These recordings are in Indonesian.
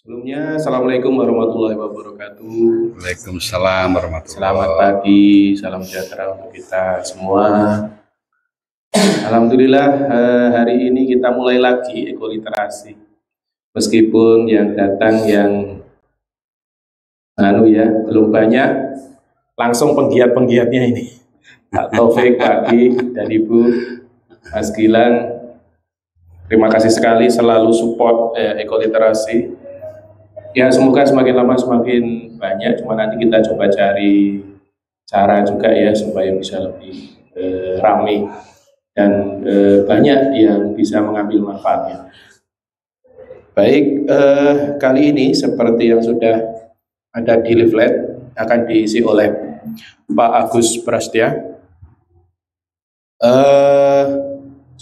Sebelumnya, Assalamualaikum warahmatullahi wabarakatuh. Waalaikumsalam warahmatullahi Selamat pagi, salam sejahtera untuk kita semua. Alhamdulillah, hari ini kita mulai lagi ekoliterasi. Meskipun yang datang yang belum banyak, langsung penggiat-penggiatnya ini. Pak Taufik, Pak Agi, dan Ibu, Mas Gilang, terima kasih sekali selalu support ekoliterasi. Ya, semoga semakin lama semakin banyak, cuma nanti kita coba cari cara juga ya supaya bisa lebih ramai dan banyak yang bisa mengambil manfaatnya. Baik, kali ini seperti yang sudah ada di leaflet akan diisi oleh Pak Agus Prastya.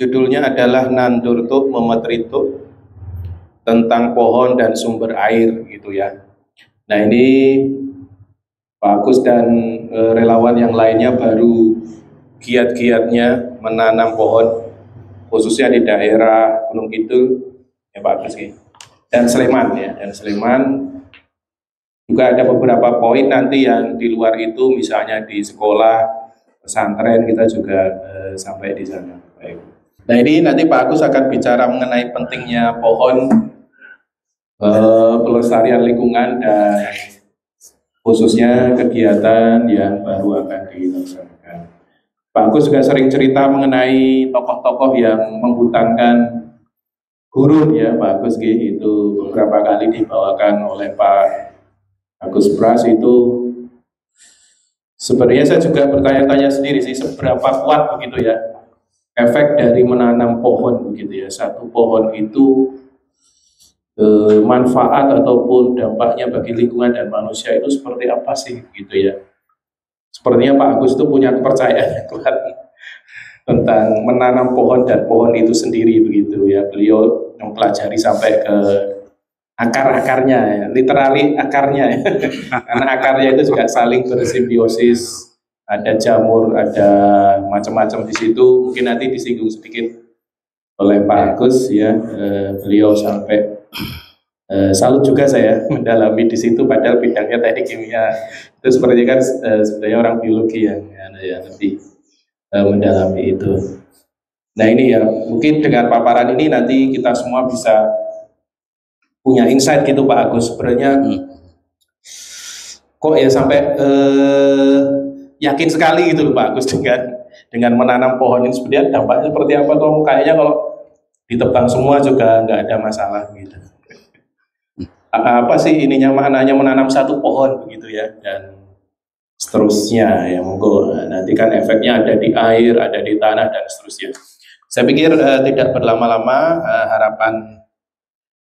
Judulnya adalah Nandurtuk Memetrituk tentang pohon dan sumber air gitu ya. Nah, ini Pak Agus dan relawan yang lainnya baru giat-giatnya menanam pohon khususnya di daerah Gunung Kidul ya Pak Agus ya. Dan Sleman ya, dan Sleman juga ada beberapa poin nanti yang di luar itu, misalnya di sekolah, pesantren, kita juga sampai di sana. Baik. Nah, ini nanti Pak Agus akan bicara mengenai pentingnya pohon, pelestarian lingkungan, dan khususnya kegiatan yang baru akan dilaksanakan. Pak Agus juga sering cerita mengenai tokoh-tokoh yang menghutankan gurun ya Pak Agus, itu beberapa kali dibawakan oleh Pak Agus Pras. Itu sebenarnya saya juga bertanya-tanya sendiri sih, seberapa kuat begitu ya efek dari menanam pohon begitu ya. Satu pohon itu manfaat ataupun dampaknya bagi lingkungan dan manusia itu seperti apa sih gitu ya. Sepertinya Pak Agus itu punya kepercayaan yang kuat tentang menanam pohon dan pohon itu sendiri begitu ya. Beliau mempelajari sampai ke akar-akarnya ya, literally akarnya ya. Karena akarnya itu juga saling bersimbiosis, ada jamur, ada macam-macam di situ. Mungkin nanti disinggung sedikit oleh Pak Agus ya. Beliau sampai salut juga saya mendalami di situ, padahal bidangnya teknik kimia. Itu sepertinya kan sebenarnya orang biologi yang lebih mendalami itu. Nah, ini ya, mungkin dengan paparan ini nanti kita semua bisa punya insight gitu Pak Agus. Sebenarnya kok ya sampai yakin sekali gitu loh Pak Agus dengan menanam pohon ini sebenarnya dampaknya seperti apa, atau kayaknya kalau ditebang semua juga nggak ada masalah gitu. Apa sih ininya, maknanya menanam satu pohon begitu ya, dan seterusnya ya. Monggo, nanti kan efeknya ada di air, ada di tanah, dan seterusnya. Saya pikir tidak berlama-lama, harapan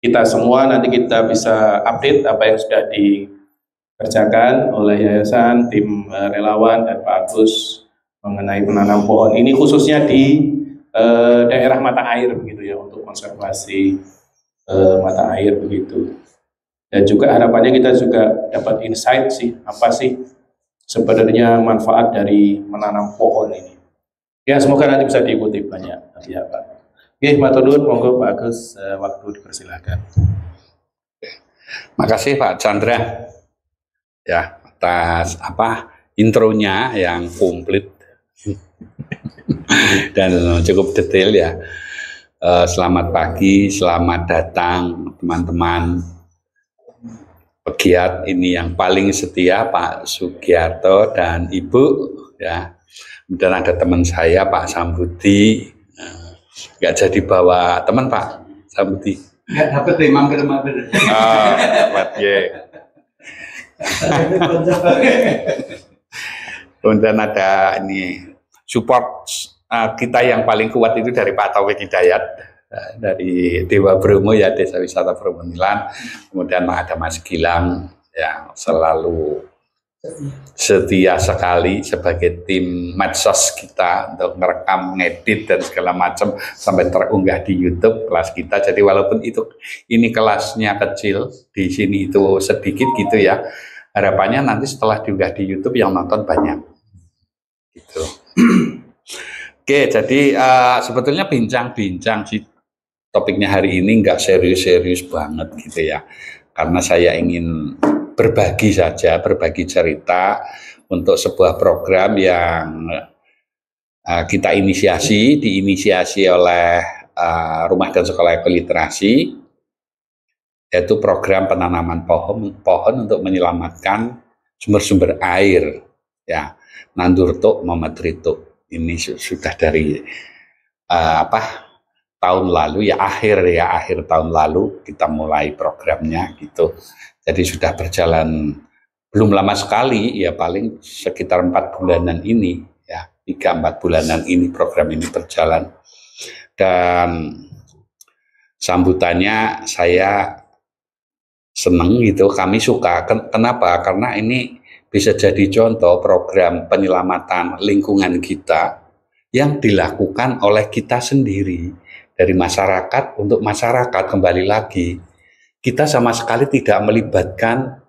kita semua nanti kita bisa update apa yang sudah dikerjakan oleh yayasan, tim relawan, dan Pak Agus mengenai menanam pohon ini khususnya di daerah mata air begitu ya, untuk konservasi mata air begitu. Dan juga harapannya kita juga dapat insight sih, apa sih sebenarnya manfaat dari menanam pohon ini. Ya, semoga nanti bisa diikuti banyak ya Pak. Oke, matur nuwun, monggo Pak Agus, waktu dipersilakan. Makasih Pak Chandra ya atas intronya yang komplit dan cukup detail ya. Selamat pagi, selamat datang teman-teman pegiat ini yang paling setia, Pak Sugiarto dan Ibu ya. Kemudian ada teman saya Pak Sambudi, nggak jadi bawa teman Pak Sambudi. Nggak dapat mampir. Dapat ya. Kemudian ada ini support kita yang paling kuat itu dari Pak Taufik Hidayat dari Dewa Bromo ya, Desa Wisata Bromo Milan. Kemudian ada Mas Gilang yang selalu setia sekali sebagai tim medsos kita untuk merekam, ngedit dan segala macam sampai terunggah di YouTube kelas kita. Jadi walaupun ini kelasnya kecil, di sini itu sedikit gitu ya. Harapannya nanti setelah diunggah di YouTube yang nonton banyak. Gitu. Oke, jadi sebetulnya bincang-bincang sih topiknya hari ini nggak serius-serius banget gitu ya. karena saya ingin berbagi saja, berbagi cerita untuk sebuah program yang kita diinisiasi oleh Rumah dan Sekolah Ekoliterasi, yaitu program penanaman pohon untuk menyelamatkan sumber-sumber air, ya, Nandurtuk Mamadrituk. Ini sudah dari tahun lalu, akhir tahun lalu kita mulai programnya gitu. Jadi sudah berjalan belum lama sekali, ya paling sekitar 4 bulanan ini, ya 3-4 bulanan ini program ini berjalan. Dan sambutannya saya seneng gitu, kami suka. Kenapa? Karena ini bisa jadi contoh program penyelamatan lingkungan kita yang dilakukan oleh kita sendiri, dari masyarakat untuk masyarakat. Kembali lagi, kita sama sekali tidak melibatkan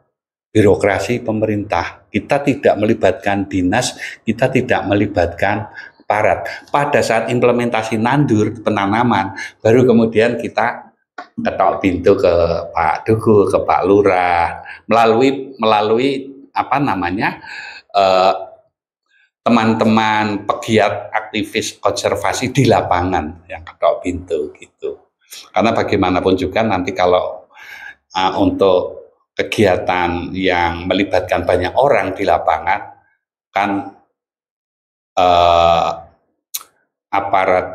birokrasi pemerintah, kita tidak melibatkan dinas, kita tidak melibatkan aparat. Pada saat implementasi nandur penanaman, baru kemudian kita ketok pintu ke Pak Duku, ke Pak Lurah, melalui teman-teman pegiat aktivis konservasi di lapangan yang ketok pintu gitu. Karena bagaimanapun juga nanti kalau untuk kegiatan yang melibatkan banyak orang di lapangan, kan aparat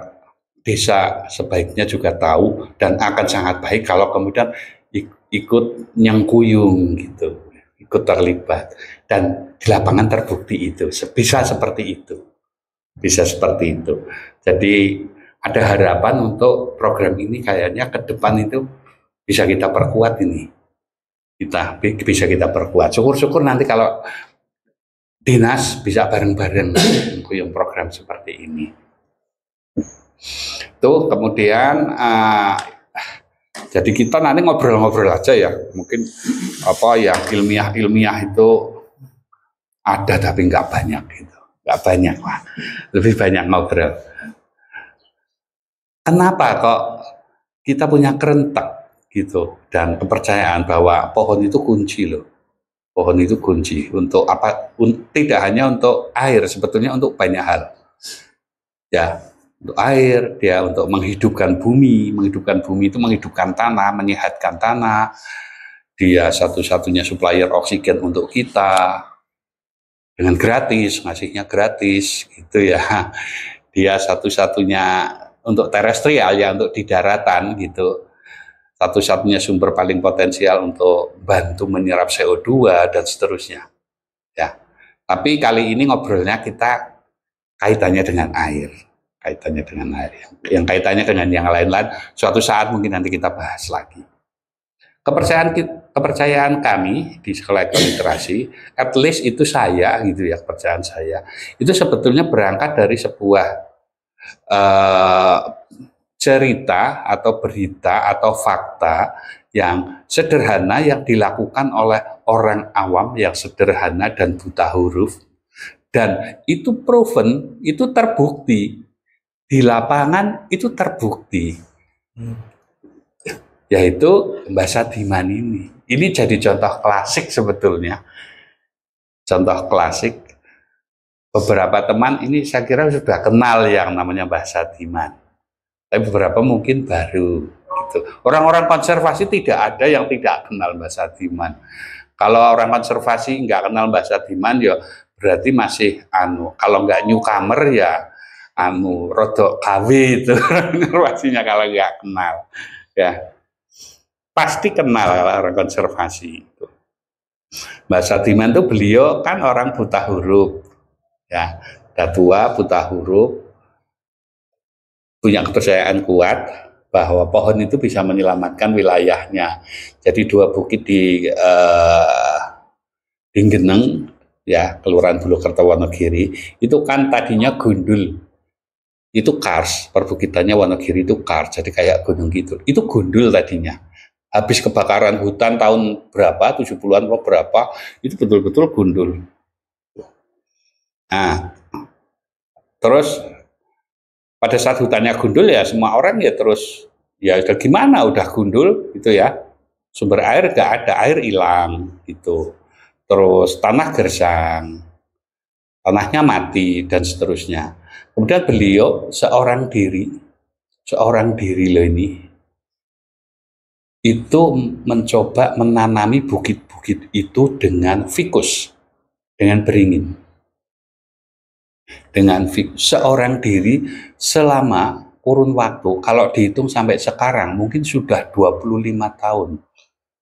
desa sebaiknya juga tahu, dan akan sangat baik kalau kemudian ikut nyengkuyung gitu, ikut terlibat, dan di lapangan terbukti itu bisa seperti itu, bisa seperti itu. Jadi ada harapan untuk program ini, kayaknya ke depan itu bisa kita perkuat ini, bisa kita perkuat. Syukur-syukur nanti kalau dinas bisa bareng-bareng yang program seperti ini. Tuh kemudian jadi kita nanti ngobrol-ngobrol aja ya, mungkin yang ilmiah itu ada tapi nggak banyak gitu, nggak banyak, lebih banyak ngobrol. Kenapa kok kita punya kerentek gitu, dan kepercayaan bahwa pohon itu kunci loh. Pohon itu kunci untuk apa? Tidak hanya untuk air, sebetulnya untuk banyak hal. Ya, untuk air, dia untuk menghidupkan bumi itu menghidupkan tanah, menyehatkan tanah. Dia satu-satunya supplier oksigen untuk kita dengan gratis, ngasihnya gratis gitu ya. Dia satu-satunya untuk terestrial, ya untuk di daratan gitu. Satu-satunya sumber paling potensial untuk bantu menyerap CO2 dan seterusnya. Ya. Tapi kali ini ngobrolnya kita kaitannya dengan air. Yang kaitannya dengan yang lain-lain, suatu saat mungkin nanti kita bahas lagi. Kepercayaan kami di Sekolah Ekoliterasi, at least itu saya gitu ya, kepercayaan saya, itu sebetulnya berangkat dari sebuah cerita atau berita atau fakta yang sederhana yang dilakukan oleh orang awam yang sederhana dan buta huruf, dan itu proven, itu terbukti di lapangan, itu terbukti, yaitu Mbah Sadiman ini jadi contoh klasik sebetulnya, contoh klasik. Beberapa teman ini saya kira sudah kenal yang namanya Mbah Sadiman, tapi beberapa mungkin baru gitu. Orang-orang konservasi tidak ada yang tidak kenal Mbah Sadiman. Kalau orang konservasi nggak kenal Mbah Sadiman, ya berarti masih kalau nggak newcomer ya rodok KW itu konservasinya kalau nggak kenal. Ya pasti kenal kalau orang konservasi itu. Mbah Sadiman itu beliau kan orang buta huruf, ya, udah tua, buta huruf, punya kepercayaan kuat bahwa pohon itu bisa menyelamatkan wilayahnya. Jadi 2 bukit di Geneng, ya, Kelurahan Bulukerto Wonogiri, itu kan tadinya gundul, itu kars, perbukitannya Wonogiri itu kars, jadi kayak gunung gitu. Itu gundul tadinya. Habis kebakaran hutan tahun berapa, 70-an atau berapa, itu betul-betul gundul. Nah, terus pada saat hutannya gundul ya semua orang ya terus ya udah gimana, udah gundul gitu ya, Sumber air nggak ada, air hilang gitu. Terus tanah gersang, tanahnya mati dan seterusnya. Kemudian beliau seorang diri loh ini, itu mencoba menanami bukit-bukit itu dengan fikus, dengan beringin. Dengan fikus, seorang diri selama kurun waktu, kalau dihitung sampai sekarang mungkin sudah 25 tahun.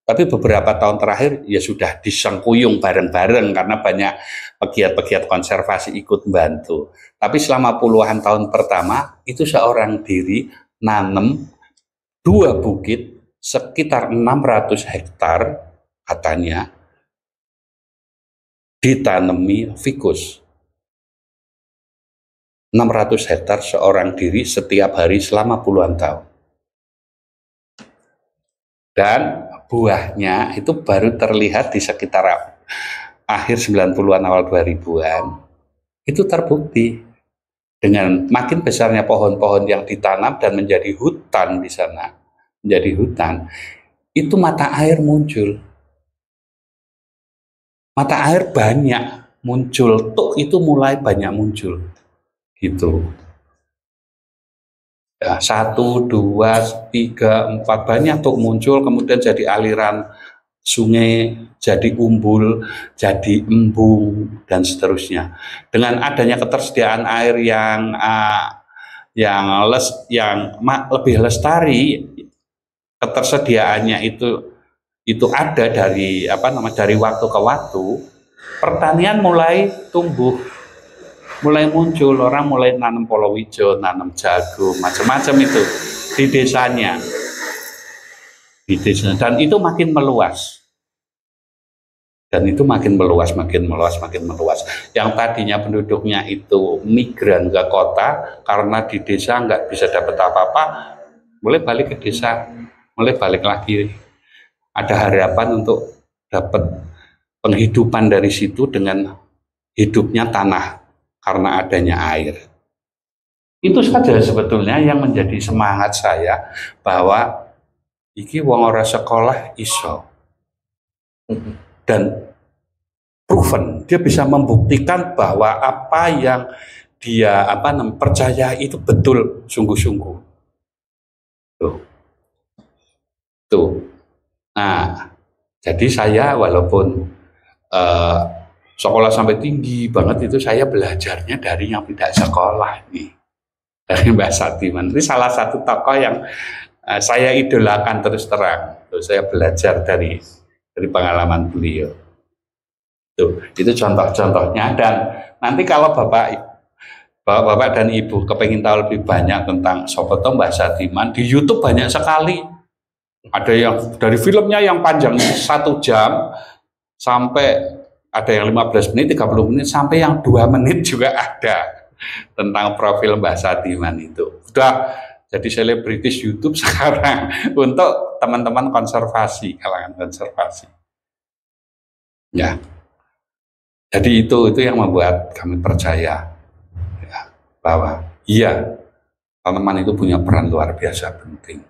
Tapi beberapa tahun terakhir ya sudah disengkuyung bareng-bareng karena banyak pegiat-pegiat konservasi ikut membantu. Tapi selama puluhan tahun pertama itu seorang diri nanam 2 bukit sekitar 600 hektar katanya ditanami fikus. 600 hektar seorang diri setiap hari selama puluhan tahun. Dan buahnya itu baru terlihat di sekitar akhir 90-an awal 2000-an. Itu terbukti dengan makin besarnya pohon-pohon yang ditanam dan menjadi hutan di sana, menjadi hutan. Itu mata air muncul. Mata air banyak muncul, tuk itu mulai banyak muncul. Gitu. Ya, 1, 2, 3, 4 banyak tuh muncul, kemudian jadi aliran sungai, jadi umbul, jadi embung dan seterusnya. Dengan adanya ketersediaan air yang lebih lestari, ketersediaannya itu ada dari dari waktu ke waktu, pertanian mulai tumbuh. Mulai muncul, orang mulai nanam palawija, nanam jagung, macam-macam itu di desanya. Dan itu makin meluas. Makin meluas. Yang tadinya penduduknya itu migran ke kota, karena di desa nggak bisa dapat apa-apa, mulai balik ke desa, mulai balik lagi. Ada harapan untuk dapat penghidupan dari situ dengan hidupnya tanah. Karena adanya air. Itu saja sebetulnya yang menjadi semangat saya bahwa iki wong ora sekolah iso. Dan proven, dia bisa membuktikan bahwa apa yang dia percaya itu betul sungguh-sungguh. Tuh. Nah, jadi saya walaupun sekolah sampai tinggi banget itu saya belajarnya dari yang tidak sekolah nih, dari Mbak Satiman. Ini salah satu tokoh yang saya idolakan terus terang. Saya belajar dari pengalaman beliau. Itu contoh-contohnya. Dan nanti kalau Bapak dan Ibu kepengen tahu lebih banyak tentang Sopoto Mbak Satiman, di YouTube banyak sekali. Ada yang dari filmnya yang panjang 1 jam sampai ada yang 15 menit, 30 menit, sampai yang 2 menit juga ada tentang profil Mbak Satiman itu. Sudah jadi selebritis YouTube sekarang untuk teman-teman konservasi, kalangan konservasi. Ya, jadi itu yang membuat kami percaya ya, bahwa iya, tanaman itu punya peran luar biasa penting.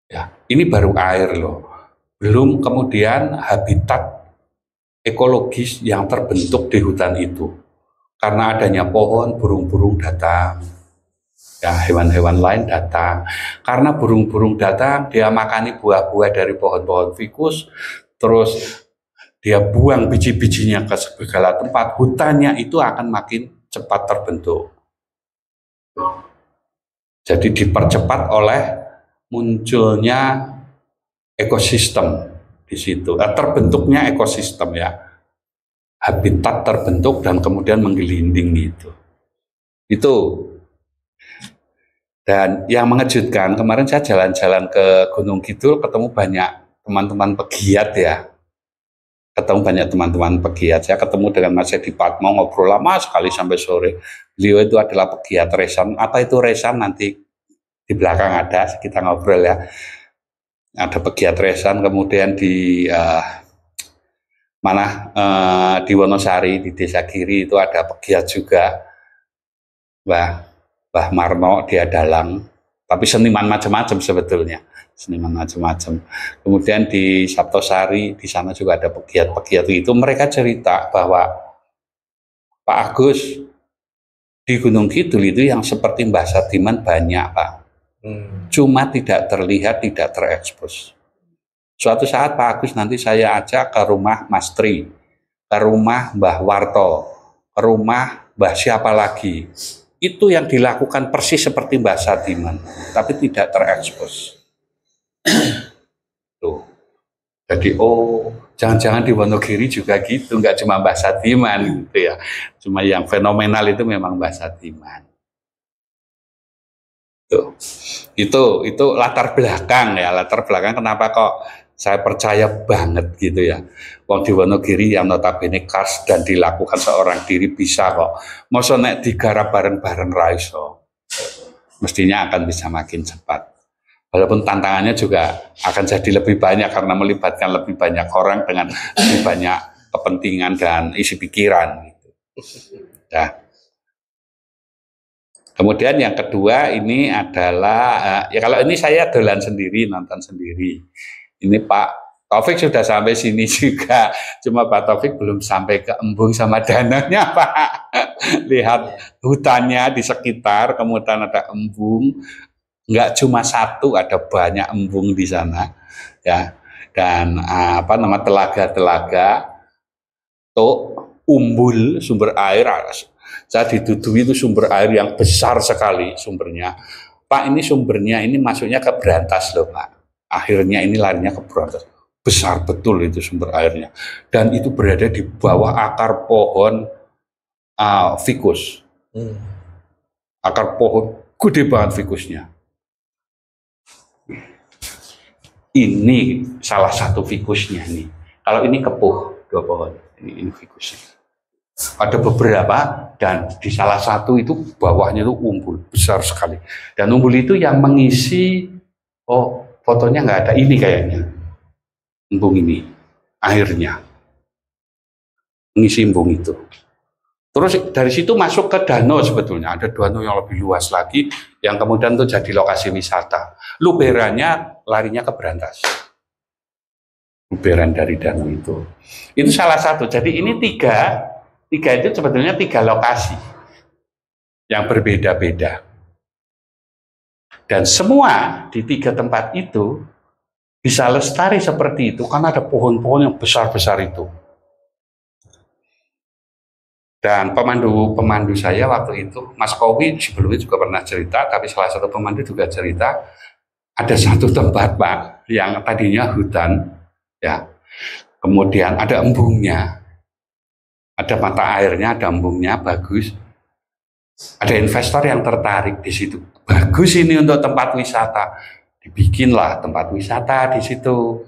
Ya, ini baru air loh, belum kemudian habitat ekologis yang terbentuk di hutan itu. Karena adanya pohon, burung-burung datang, ya hewan-hewan lain datang. Karena burung-burung datang, dia makani buah-buah dari pohon-pohon fikus, terus dia buang biji-bijinya ke segala tempat, hutannya itu akan makin cepat terbentuk. Jadi dipercepat oleh munculnya ekosistem di situ, terbentuknya ekosistem ya, habitat terbentuk dan kemudian menggelinding gitu. Itu. Dan yang mengejutkan, kemarin saya jalan-jalan ke Gunung Kidul, ketemu banyak teman-teman pegiat ya. Saya ketemu dengan Mas Edi Patmo, ngobrol lama sekali sampai sore. Beliau itu adalah pegiat resan. Apa itu resan? Nanti di belakang ada, kita ngobrol ya. Ada pegiat resan, kemudian di di Wonosari, di Desa Giri itu ada pegiat juga, Mbah Marno, dia dalang, tapi seniman macam-macam sebetulnya. seniman macam-macam. Kemudian di Saptosari, di sana juga ada pegiat-pegiat itu. Mereka cerita bahwa Pak Agus di Gunung Kidul itu yang seperti Mbah Sadiman banyak, Pak. Cuma tidak terlihat, tidak terekspos. Suatu saat Pak Agus nanti saya ajak ke rumah Mas Tri, ke rumah Mbah Warto, ke rumah Mbah siapa lagi. Itu yang dilakukan persis seperti Mbah Sadiman, tapi tidak terekspos. Tuh. Jadi jangan-jangan di Wonogiri juga gitu, nggak cuma Mbah Sadiman gitu ya. Cuma yang fenomenal itu memang Mbah Sadiman. Tuh. Itu latar belakang ya, latar belakang kenapa kok saya percaya banget gitu ya. Wong di Wonogiri yang notabene khas dan dilakukan seorang diri bisa kok. Masa nek digarap bareng-bareng ra iso. Mestinya akan bisa makin cepat. Walaupun tantangannya juga akan jadi lebih banyak karena melibatkan lebih banyak orang dengan lebih banyak kepentingan dan isi pikiran gitu. Nah. Kemudian yang kedua ini adalah ya kalau ini saya dolan sendiri, nonton sendiri. Ini Pak Taufik sudah sampai sini juga, cuma Pak Taufik belum sampai ke embung sama danaunya, Pak. Lihat hutannya di sekitar, kemudian ada embung, nggak cuma satu, ada banyak embung di sana, ya. Dan telaga-telaga, umbul sumber air. Saya dituduhi itu sumber air yang besar sekali sumbernya. Pak, ini sumbernya ini masuknya ke Brantas loh, Pak. Akhirnya ini larinya ke Brantas. Besar betul itu sumber airnya. Dan itu berada di bawah akar pohon fikus. Akar pohon gede banget fikusnya. Ini salah satu fikusnya nih. Kalau ini kepuh, 2 pohon. Ini fikusnya. Ada beberapa dan di salah satu itu bawahnya itu umbul besar sekali, dan umbul itu yang mengisi fotonya nggak ada, ini kayaknya embung ini airnya mengisi embung itu. Terus dari situ masuk ke danau, sebetulnya ada danau yang lebih luas lagi yang kemudian itu jadi lokasi wisata. Luberannya larinya ke Brantas, luberan dari danau itu salah satu. Jadi ini tiga itu sebetulnya 3 lokasi yang berbeda-beda, dan semua di 3 tempat itu bisa lestari seperti itu karena ada pohon-pohon yang besar-besar itu. Dan pemandu saya waktu itu, Mas Kowi sebelumnya juga pernah cerita, tapi salah satu pemandu juga cerita ada satu tempat, Pak, yang tadinya hutan, ya, kemudian ada embungnya. Ada mata airnya, ada embungnya, bagus. Ada investor yang tertarik di situ. Bagus ini untuk tempat wisata. Dibikinlah tempat wisata di situ.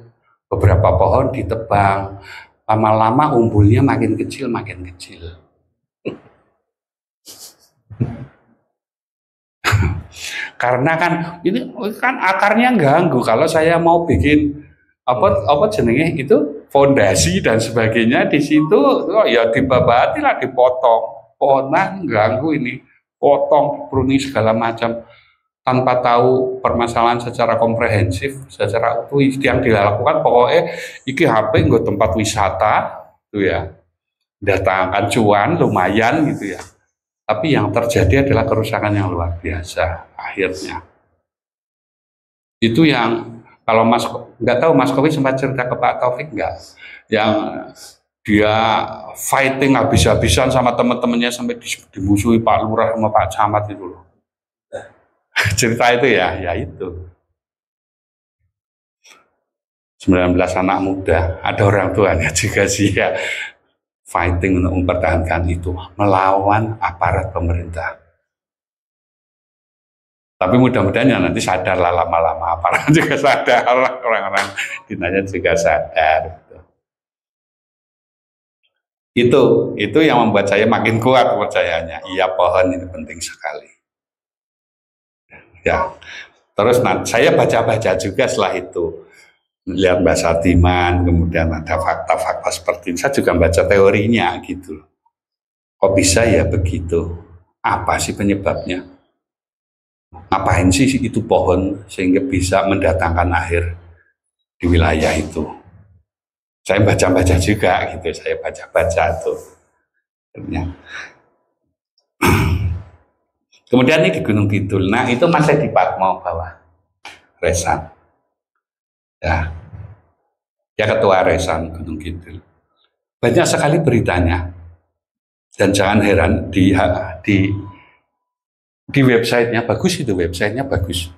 Beberapa pohon ditebang. Lama-lama umbulnya makin kecil, makin kecil. Karena kan ini kan akarnya ganggu. Kalau saya mau bikin apa jenenge itu fondasi dan sebagainya di situ, ya dibabati lah, dipotong, pohonan ganggu ini, potong, pruning segala macam tanpa tahu permasalahan secara komprehensif, secara utuh. Yang dilakukan pokoknya iki HP nggo tempat wisata tuh ya, datangkan cuan lumayan gitu ya, tapi yang terjadi adalah kerusakan yang luar biasa akhirnya. Itu yang kalau nggak tahu Mas Kowi sempat cerita ke Pak Taufik nggak, yang dia fighting habis-habisan sama teman-temannya sampai dimusuhi Pak Lurah sama Pak Camat itu loh. Cerita itu ya itu 19 anak muda, ada orang tuanya juga sih ya, fighting untuk mempertahankan itu, melawan aparat pemerintah. Tapi mudah-mudahan ya nanti sadar lah, lama-lama aparat juga sadar, orang-orang dinanya juga sadar. Itu yang membuat saya makin kuat percayanya. Iya, pohon ini penting sekali. Ya, terus saya baca-baca juga setelah itu, lihat Mbah Sadiman, kemudian ada fakta-fakta seperti ini. Saya juga baca teorinya gitu. Kok bisa ya begitu? Apa sih penyebabnya? ngapain sih itu pohon sehingga bisa mendatangkan air di wilayah itu. Saya baca-baca juga gitu, saya baca-baca tuh. Kemudian ini di Gunung Kidul, nah itu masih di Patmo bawah, Resan. Ya, dia ketua Resan Gunung Kidul. Banyak sekali beritanya, dan jangan heran di websitenya bagus, itu websitenya bagus.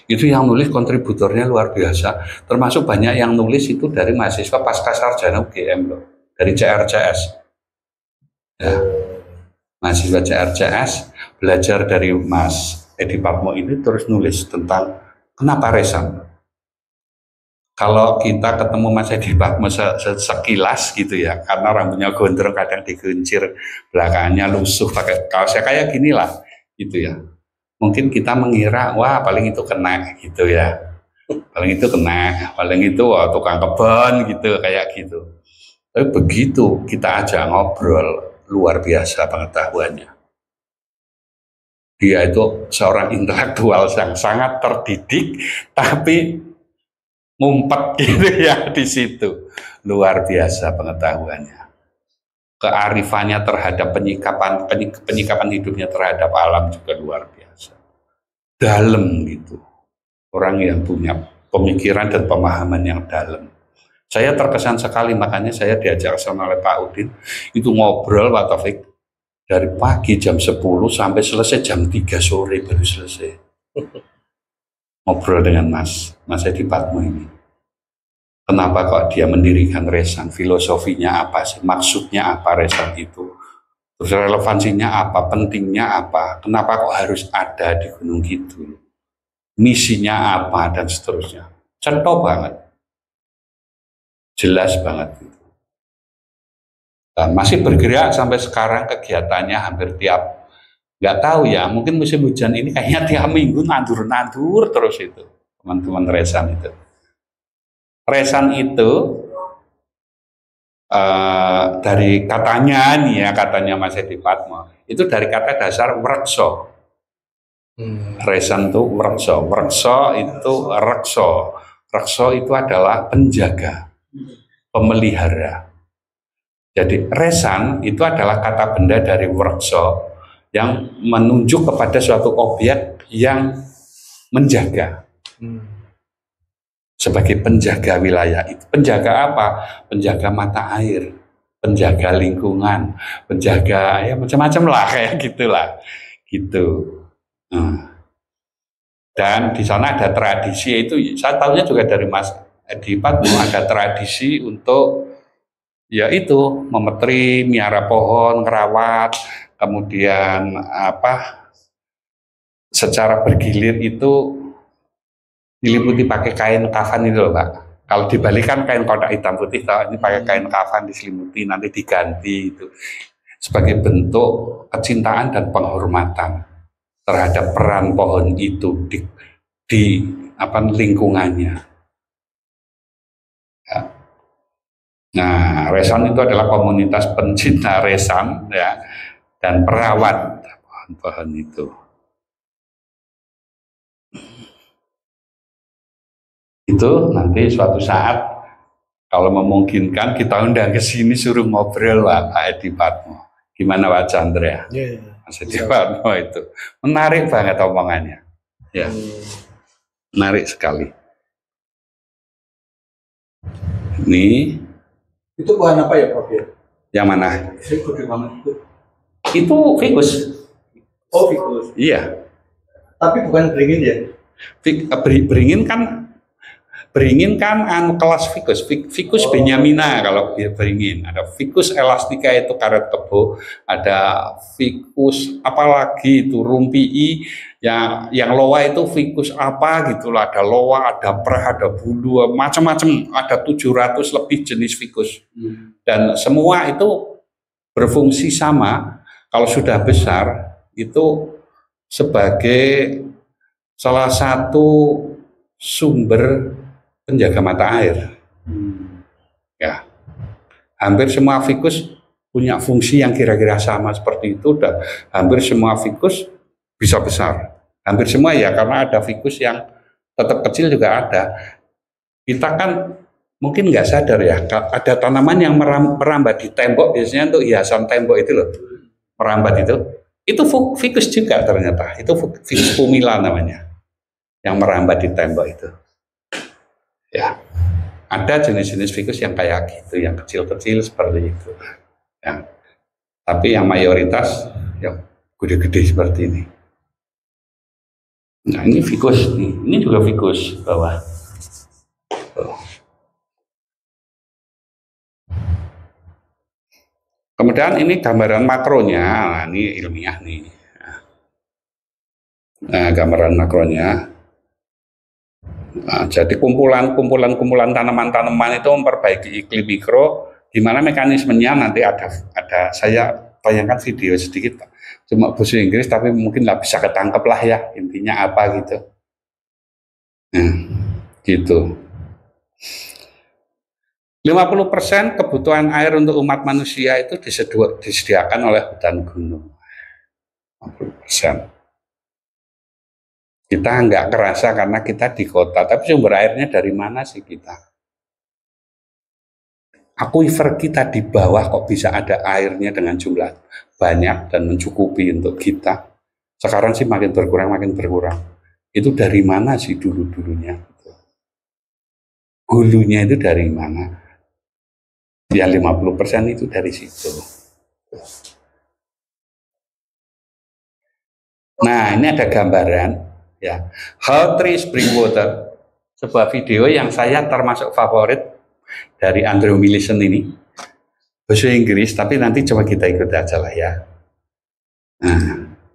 Itu yang nulis kontributornya luar biasa, termasuk banyak yang nulis itu dari mahasiswa pasca sarjana UGM loh, dari CRCS. Ya, mahasiswa CRCS belajar dari Mas Edi Patmo ini terus nulis tentang kenapa Resan. Kalau kita ketemu Mas Edi Patmo sekilas gitu ya, karena rambutnya gondrong, kadang diguncir, belakangnya lusuh, pakai kaosnya kayak gini lah, gitu ya. Mungkin kita mengira, wah paling itu kena gitu ya, paling itu kena, paling itu wah, tukang kebun gitu, kayak gitu. Tapi begitu kita ajak ngobrol, luar biasa pengetahuannya. Dia itu seorang intelektual yang sangat terdidik, tapi ngumpet gitu ya di situ. Luar biasa pengetahuannya. Kearifannya terhadap penyikapan hidupnya terhadap alam juga luar biasa. Dalam gitu. Orang yang punya pemikiran dan pemahaman yang dalam. Saya terkesan sekali, makanya saya diajak sama oleh Pak Udin, itu ngobrol Pak Taufik, dari pagi jam 10 sampai selesai jam 3 sore baru selesai. Ngobrol dengan Mas Edi Patmo ini. Kenapa kok dia mendirikan Resan? Filosofinya apa sih? Maksudnya apa Resan itu? Terus relevansinya apa? Pentingnya apa? Kenapa kok harus ada di Gunung Kidul? Misinya apa? Dan seterusnya. Cetok banget. Jelas banget. Dan masih bergerak sampai sekarang, kegiatannya hampir tiap, nggak tahu ya, mungkin musim hujan ini kayaknya tiap minggu nandur terus itu teman-teman Resan itu. Resan itu dari katanya nih ya, katanya Mas Edi Patmo, itu dari kata dasar wrekso. Resan itu wrekso, wrekso itu rekso, rekso itu adalah penjaga, pemelihara. Jadi Resan itu adalah kata benda dari wrekso yang menunjuk kepada suatu objek yang menjaga. Sebagai penjaga wilayah itu. Penjaga apa? Penjaga mata air, penjaga lingkungan, penjaga ya macam-macam lah, kayak gitulah. Gitu. Dan di sana ada tradisi, itu saya tahunya juga dari Mas Edi Patmo, ada tradisi untuk ya itu memetri, miara pohon, ngerawat, kemudian secara bergilir itu diliputi pakai kain kafan itu loh Pak. Kalau dibalikan kain kotak hitam putih, ini pakai kain kafan diselimuti, nanti diganti itu sebagai bentuk kecintaan dan penghormatan terhadap peran pohon itu di lingkungannya. Ya. Nah, Resan itu adalah komunitas pencinta Resan ya, dan perawat pohon-pohon itu. Itu nanti suatu saat kalau memungkinkan kita undang ke sini, suruh ngobrol Pak Edi Patmo. Gimana Pak Chandra? Mas Edi Patmo itu menarik banget omongannya. Ya. Menarik sekali. Ini itu bahan apa ya Prof? Yang mana? Itu fikus. Oh, fikus. Iya. Tapi bukan beringin ya? Beringin kan kelas fikus. Fikus Benjamina kalau beringin. Ada Ficus elastica itu karet kebo. Ada Ficus apalagi itu rumpii. Yang loa itu Ficus apa gitu lah. Ada loa, ada prah, ada bulu, macam-macam. Ada 700 lebih jenis Ficus. Dan semua itu berfungsi sama. Kalau sudah besar itu sebagai salah satu sumber penjaga mata air. Ya, hampir semua fikus punya fungsi yang kira-kira sama seperti itu, dan hampir semua fikus bisa besar Hampir semua ya, karena ada ficus yang tetap kecil juga ada. Kita kan mungkin nggak sadar ya, ada tanaman yang merambat di tembok, biasanya untuk hiasan tembok itu loh, merambat itu ficus juga ternyata, itu ficus pumila namanya, yang merambat di tembok itu. Ya, ada jenis-jenis ficus yang kayak gitu, yang kecil-kecil seperti itu. Ya. Tapi yang mayoritas yang gede-gede seperti ini. Nah ini ficus, ini juga ficus bawah. Kemudian ini gambaran makronya, nah ini ilmiah nih. Nah, gambaran makronya. Nah, jadi kumpulan tanaman-tanaman itu memperbaiki iklim mikro, di mana mekanismenya nanti ada saya bayangkan video sedikit, cuma bahasa Inggris tapi mungkin nggak bisa ketangkep lah ya intinya apa gitu. Nah, gitu. 50% kebutuhan air untuk umat manusia itu disediakan oleh hutan gunung. 50%. Kita nggak kerasa karena kita di kota, tapi sumber airnya dari mana sih kita? Aquifer kita di bawah kok bisa ada airnya dengan jumlah banyak dan mencukupi untuk kita. Sekarang sih makin berkurang. Itu dari mana sih dulu-dulunya? Hulunya itu dari mana? Ya 50% itu dari situ. Nah ini ada gambaran ya, How Trees Bring Water, sebuah video yang saya termasuk favorit dari Andrew Millison ini, bahasa Inggris, tapi nanti coba kita ikut aja lah ya.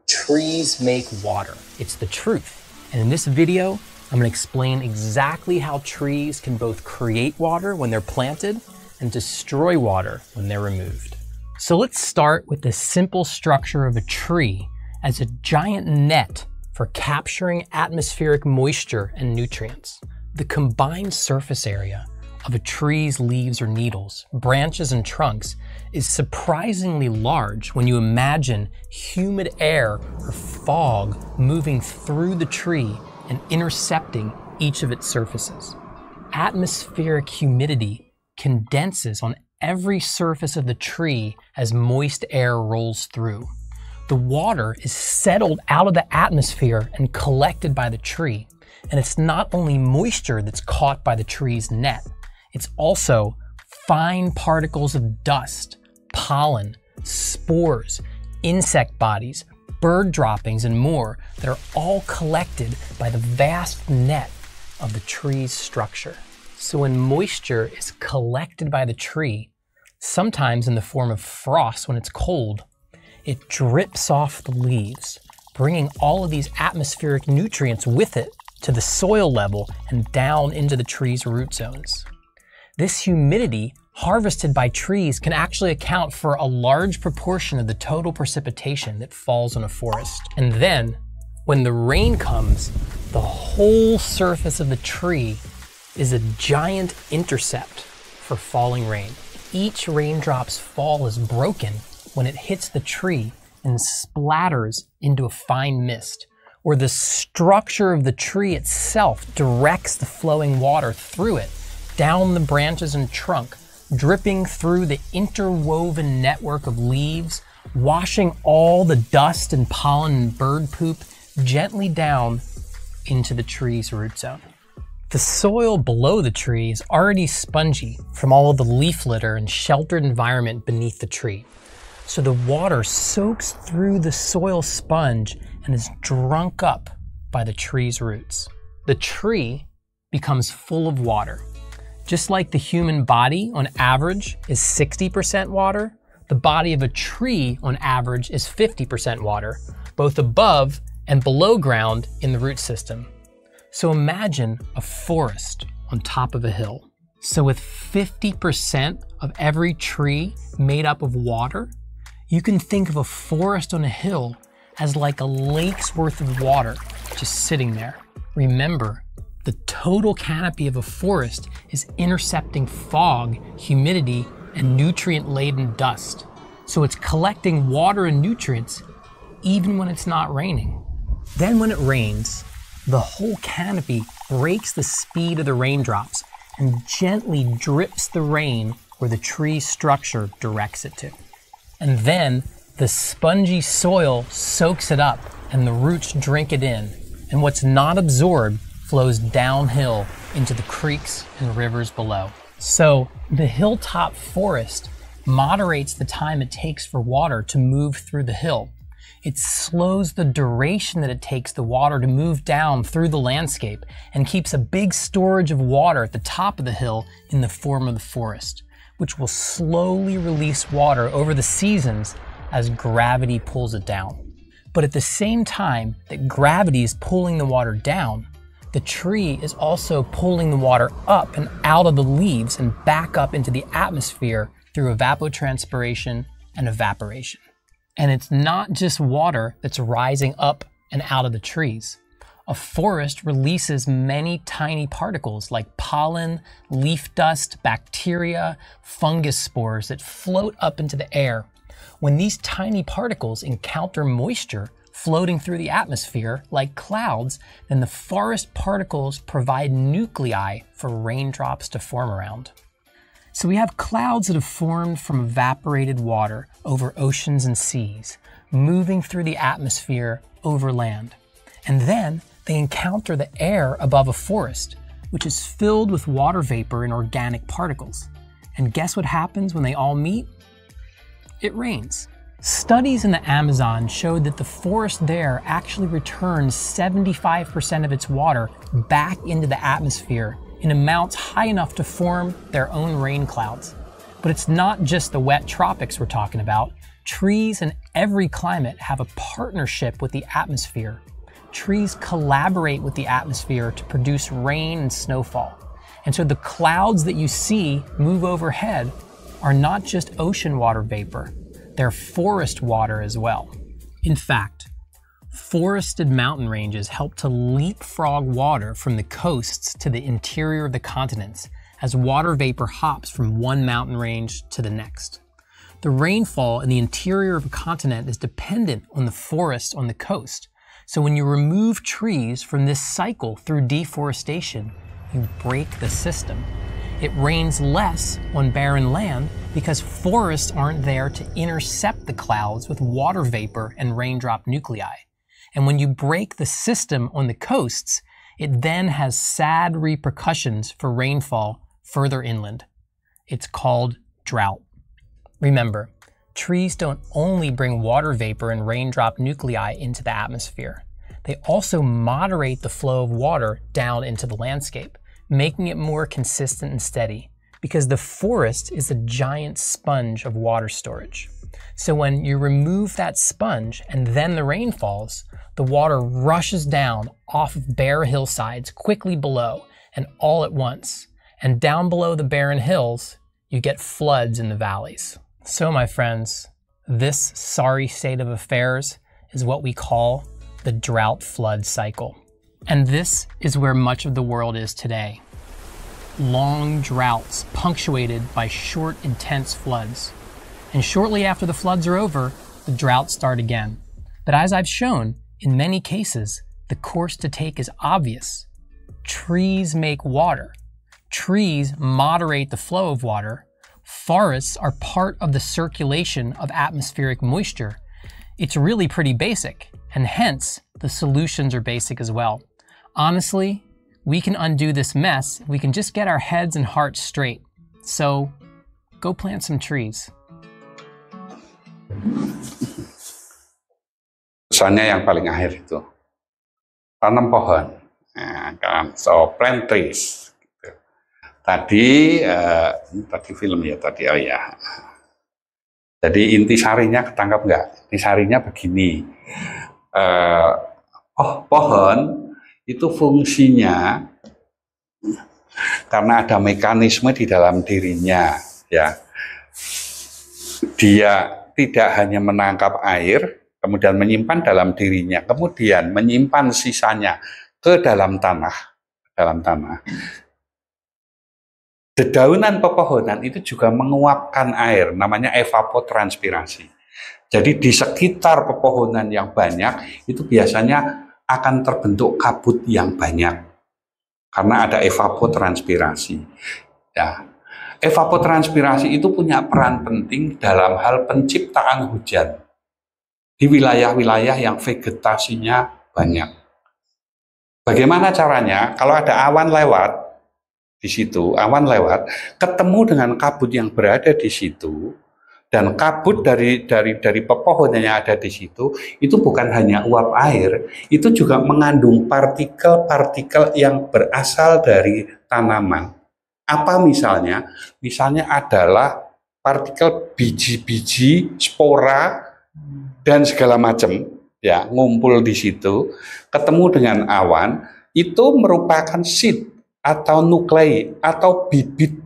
Trees make water. It's the truth. And in this video, I'm going to explain exactly how trees can both create water when they're planted and destroy water when they're removed. So let's start with the simple structure of a tree as a giant net for capturing atmospheric moisture and nutrients. The combined surface area of a tree's leaves or needles, branches and trunks is surprisingly large when you imagine humid air or fog moving through the tree and intercepting each of its surfaces. Atmospheric humidity condenses on every surface of the tree as moist air rolls through. The water is settled out of the atmosphere and collected by the tree. And it's not only moisture that's caught by the tree's net, it's also fine particles of dust, pollen, spores, insect bodies, bird droppings, and more that are all collected by the vast net of the tree's structure. So when moisture is collected by the tree, sometimes in the form of frost when it's cold, it drips off the leaves, bringing all of these atmospheric nutrients with it to the soil level and down into the tree's root zones. This humidity harvested by trees can actually account for a large proportion of the total precipitation that falls on a forest. And then, when the rain comes, the whole surface of the tree is a giant intercept for falling rain. Each raindrop's fall is broken when it hits the tree and splatters into a fine mist, where the structure of the tree itself directs the flowing water through it, down the branches and trunk, dripping through the interwoven network of leaves, washing all the dust and pollen and bird poop gently down into the tree's root zone. The soil below the tree is already spongy from all of the leaf litter and sheltered environment beneath the tree. So the water soaks through the soil sponge and is drunk up by the tree's roots. The tree becomes full of water. Just like the human body on average is 60% water, the body of a tree on average is 50% water, both above and below ground in the root system. So imagine a forest on top of a hill. So with 50% of every tree made up of water, you can think of a forest on a hill as like a lake's worth of water just sitting there. Remember, the total canopy of a forest is intercepting fog, humidity, and nutrient-laden dust. So it's collecting water and nutrients even when it's not raining. Then when it rains, the whole canopy breaks the speed of the raindrops and gently drips the rain where the tree's structure directs it to. And then the spongy soil soaks it up and the roots drink it in, and what's not absorbed flows downhill into the creeks and rivers below. So the hilltop forest moderates the time it takes for water to move through the hill. It slows the duration that it takes the water to move down through the landscape and keeps a big storage of water at the top of the hill in the form of the forest, which will slowly release water over the seasons as gravity pulls it down. But at the same time that gravity is pulling the water down, the tree is also pulling the water up and out of the leaves and back up into the atmosphere through evapotranspiration and evaporation. And it's not just water that's rising up and out of the trees. A forest releases many tiny particles like pollen, leaf dust, bacteria, fungus spores that float up into the air. When these tiny particles encounter moisture floating through the atmosphere like clouds, then the forest particles provide nuclei for raindrops to form around. So we have clouds that have formed from evaporated water over oceans and seas, moving through the atmosphere over land. And then they encounter the air above a forest, which is filled with water vapor and organic particles. And guess what happens when they all meet? It rains. Studies in the Amazon showed that the forest there actually returns 75% of its water back into the atmosphere in amounts high enough to form their own rain clouds. But it's not just the wet tropics we're talking about. Trees in every climate have a partnership with the atmosphere. Trees collaborate with the atmosphere to produce rain and snowfall. And so the clouds that you see move overhead are not just ocean water vapor, they're forest water as well. In fact, forested mountain ranges help to leapfrog water from the coasts to the interior of the continents as water vapor hops from one mountain range to the next. The rainfall in the interior of a continent is dependent on the forest on the coast. So when you remove trees from this cycle through deforestation, you break the system. It rains less on barren land because forests aren't there to intercept the clouds with water vapor and raindrop nuclei. And when you break the system on the coasts, it then has sad repercussions for rainfall further inland. It's called drought. Remember, trees don't only bring water vapor and raindrop nuclei into the atmosphere. They also moderate the flow of water down into the landscape, making it more consistent and steady, because the forest is a giant sponge of water storage. So when you remove that sponge and then the rain falls, the water rushes down off of bare hillsides quickly below and all at once. And down below the barren hills, you get floods in the valleys. So my friends, this sorry state of affairs is what we call the drought flood cycle. And this is where much of the world is today. Long droughts punctuated by short, intense floods. And shortly after the floods are over, the droughts start again. But as I've shown, in many cases, the course to take is obvious. Trees make water. Trees moderate the flow of water. Forests are part of the circulation of atmospheric moisture. It's really pretty basic, and hence, the solutions are basic as well. Honestly, we can undo this mess if we can just get our heads and hearts straight. So, go plant some trees. Pesannya yang paling akhir itu, tanam pohon. Nah, kan, so plant trees. Gitu. Tadi film ya tadi, oh ya. Jadi intisarinya ketangkap nggak? Intisarinya begini. Pohon itu fungsinya karena ada mekanisme di dalam dirinya, ya. Dia tidak hanya menangkap air, kemudian menyimpan dalam dirinya, kemudian menyimpan sisanya ke dalam tanah. Dedaunan pepohonan itu juga menguapkan air, namanya evapotranspirasi. Jadi di sekitar pepohonan yang banyak itu biasanya akan terbentuk kabut yang banyak karena ada evapotranspirasi. Ya, evapotranspirasi itu punya peran penting dalam hal penciptaan hujan di wilayah-wilayah yang vegetasinya banyak. Bagaimana caranya? Kalau ada awan lewat di situ, awan lewat, ketemu dengan kabut yang berada di situ, dan kabut dari pepohonan yang ada di situ, itu bukan hanya uap air, itu juga mengandung partikel-partikel yang berasal dari tanaman. Apa misalnya? Misalnya adalah partikel biji-biji, spora, dan segala macam, ya, ngumpul di situ, ketemu dengan awan, itu merupakan seed atau nuklei atau bibit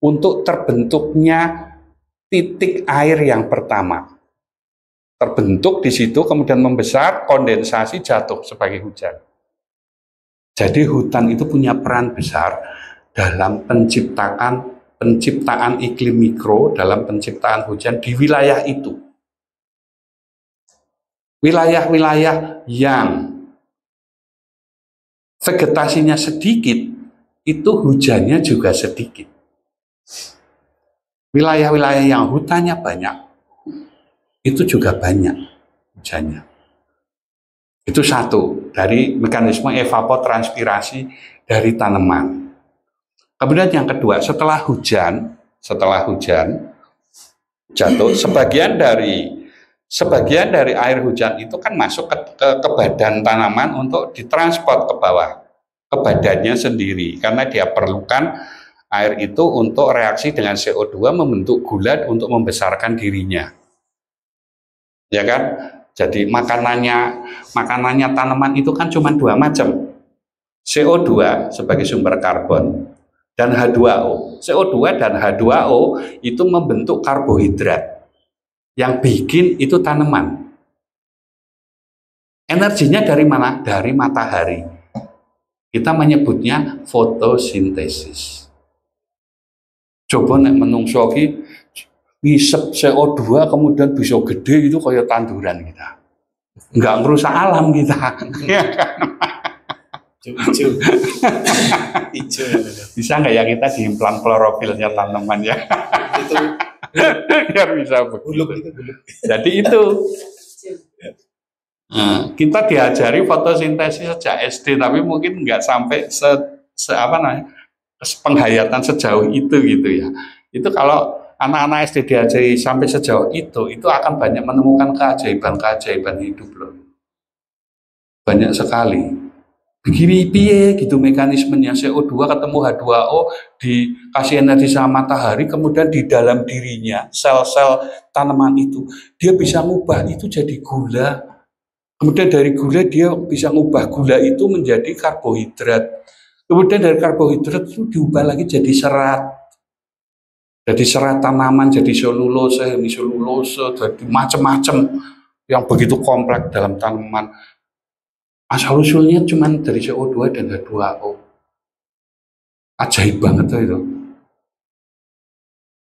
untuk terbentuknya titik air yang pertama. Terbentuk di situ, kemudian membesar, kondensasi, jatuh sebagai hujan. Jadi hutan itu punya peran besar dalam penciptaan iklim mikro, dalam penciptaan hujan di wilayah itu. Wilayah-wilayah yang vegetasinya sedikit, itu hujannya juga sedikit. Wilayah-wilayah yang hutannya banyak, itu juga banyak hujannya. Itu satu dari mekanisme evapotranspirasi dari tanaman. Kemudian yang kedua, setelah hujan jatuh, sebagian dari air hujan itu kan masuk ke badan tanaman untuk ditransport ke bawah, ke badannya sendiri, karena dia perlukan air itu untuk reaksi dengan CO2 membentuk gula untuk membesarkan dirinya. Ya kan? Jadi makanannya tanaman itu kan cuma dua macam. CO2 sebagai sumber karbon dan H2O. CO2 dan H2O itu membentuk karbohidrat. Yang bikin itu tanaman. Energinya dari mana? Dari matahari. Kita menyebutnya fotosintesis. Coba nek menungso ki ngisep CO2 kemudian bisa gede, itu kayak tanduran kita. Enggak ngerusak alam kita. Hijau. Bisa nggak ya kita diimplan klorofilnya tanaman ya? Itu Biar bisa begitu. buluk. Jadi itu kita diajari fotosintesis sejak SD, tapi mungkin nggak sampai penghayatan sejauh itu gitu ya. Itu kalau anak-anak SD diajari sampai sejauh itu akan banyak menemukan keajaiban hidup loh. Banyak sekali. Begini piye gitu mekanismenya, CO2 ketemu H2O, dikasih energi sama matahari, kemudian di dalam dirinya sel-sel tanaman itu dia bisa ngubah itu jadi gula, kemudian dari gula dia bisa ngubah gula itu menjadi karbohidrat, kemudian dari karbohidrat itu diubah lagi jadi serat, tanaman, jadi selulose, hemiselulose, jadi macam-macam yang begitu kompleks dalam tanaman. Asal-usulnya cuma dari CO2 dan H2O. Ajaib banget tuh itu.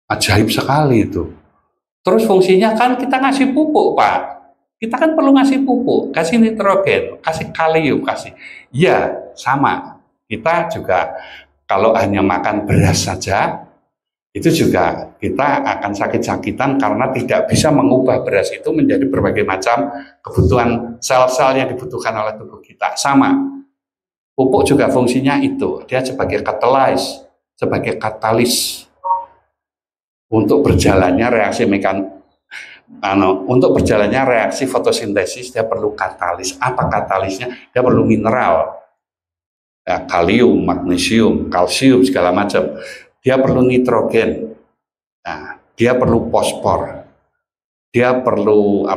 Ajaib sekali itu. Terus fungsinya kan kita ngasih pupuk, Pak. Kita kan perlu ngasih pupuk, kasih nitrogen, kasih kalium, kasih. Ya, sama. Kita juga kalau hanya makan beras saja, itu juga kita akan sakit-sakitan karena tidak bisa mengubah beras itu menjadi berbagai macam kebutuhan sel-sel yang dibutuhkan oleh tubuh kita. Sama, pupuk juga fungsinya itu, dia sebagai katalis untuk berjalannya reaksi fotosintesis. Dia perlu katalis. Apa katalisnya? Dia perlu mineral, ya, kalium, magnesium, kalsium, segala macam. Dia perlu nitrogen, nah, dia perlu fosfor, dia perlu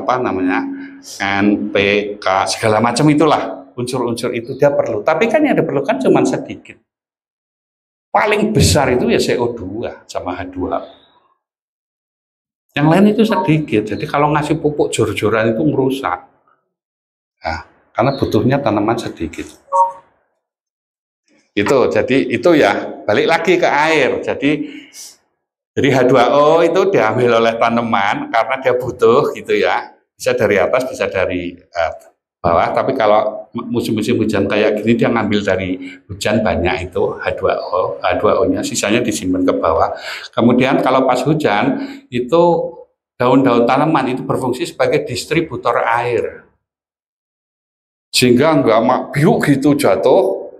NPK, segala macam itulah unsur-unsur itu dia perlu. Tapi kan yang diperlukan cuma sedikit. Paling besar itu ya CO2 sama H2O. Yang lain itu sedikit. Jadi kalau ngasih pupuk jor-joran itu merusak. Nah, karena butuhnya tanaman sedikit. Jadi itu ya, balik lagi ke air. Jadi H2O itu diambil oleh tanaman karena dia butuh gitu ya. Bisa dari atas, bisa dari bawah, tapi kalau musim-musim hujan kayak gini dia ngambil dari hujan banyak itu H2O, H2O-nya sisanya disimpan ke bawah. Kemudian kalau pas hujan itu daun-daun tanaman itu berfungsi sebagai distributor air. Sehingga nggak biuk gitu jatuh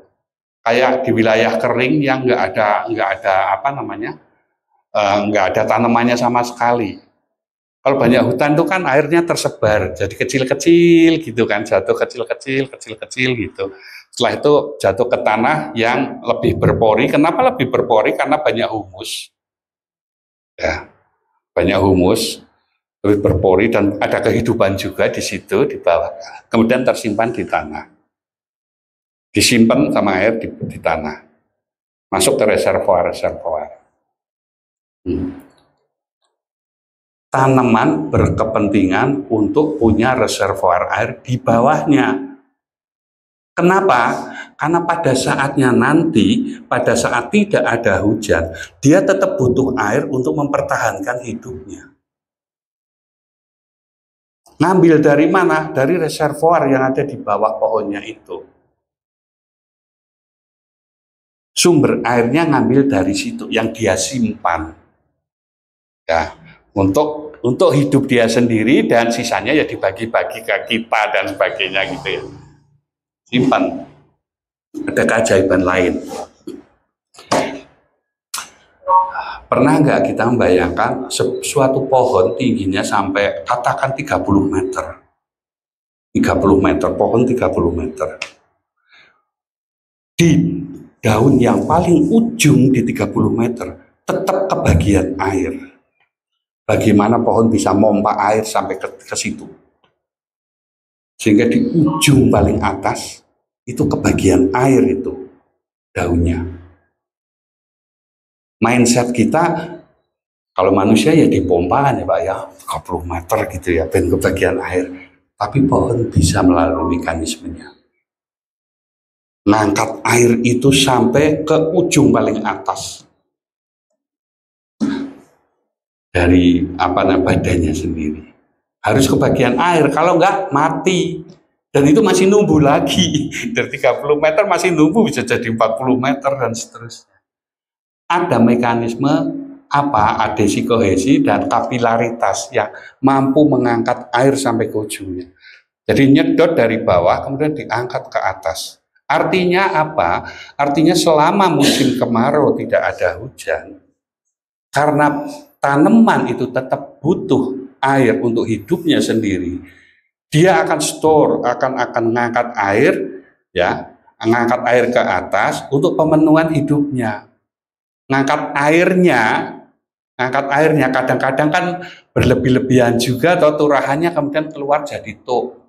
kayak di wilayah kering yang nggak ada apa namanya, nggak ada tanamannya sama sekali. Kalau banyak hutan itu kan airnya tersebar, jadi kecil-kecil gitu kan, jatuh kecil-kecil gitu. Setelah itu jatuh ke tanah yang lebih berpori. Kenapa lebih berpori? Karena banyak humus. Ya, banyak humus, lebih berpori dan ada kehidupan juga di situ di bawah. Kemudian tersimpan di tanah, disimpan sama air di tanah, masuk ke reservoir. Tanaman berkepentingan untuk punya reservoir air di bawahnya. Kenapa? Karena pada saatnya nanti, pada saat tidak ada hujan, dia tetap butuh air untuk mempertahankan hidupnya. Ngambil dari mana? Dari reservoir yang ada di bawah pohonnya itu. Sumber airnya ngambil dari situ, yang dia simpan. Ya, untuk hidup dia sendiri dan sisanya ya dibagi-bagi ke kita dan sebagainya gitu ya. Simpan. Ada keajaiban lain. Pernah nggak kita membayangkan suatu pohon tingginya sampai katakan 30 meter. 30 meter, pohon 30 meter. Di daun yang paling ujung di 30 meter tetap kebagian air. Bagaimana pohon bisa mompa air sampai ke situ? Sehingga di ujung paling atas itu kebagian air itu daunnya. Mindset kita kalau manusia ya dipompakan ya Pak ya 30 meter gitu ya dan kebagian air. Tapi pohon bisa melalui mekanismenya. Ngangkat air itu sampai ke ujung paling atas. Dari badannya sendiri harus kebagian air, kalau enggak mati, dan itu masih numbuh lagi dari 30 meter masih numbuh bisa jadi 40 meter dan seterusnya. Ada mekanisme adhesi kohesi dan kapilaritas yang mampu mengangkat air sampai ke ujungnya. Jadi nyedot dari bawah kemudian diangkat ke atas. Artinya apa? Artinya selama musim kemarau tidak ada hujan, karena tanaman itu tetap butuh air untuk hidupnya sendiri. Dia akan akan mengangkat air, ya, mengangkat air ke atas untuk pemenuhan hidupnya. Ngangkat airnya kadang-kadang kan berlebih-lebihan juga atau turahannya kemudian keluar jadi tok.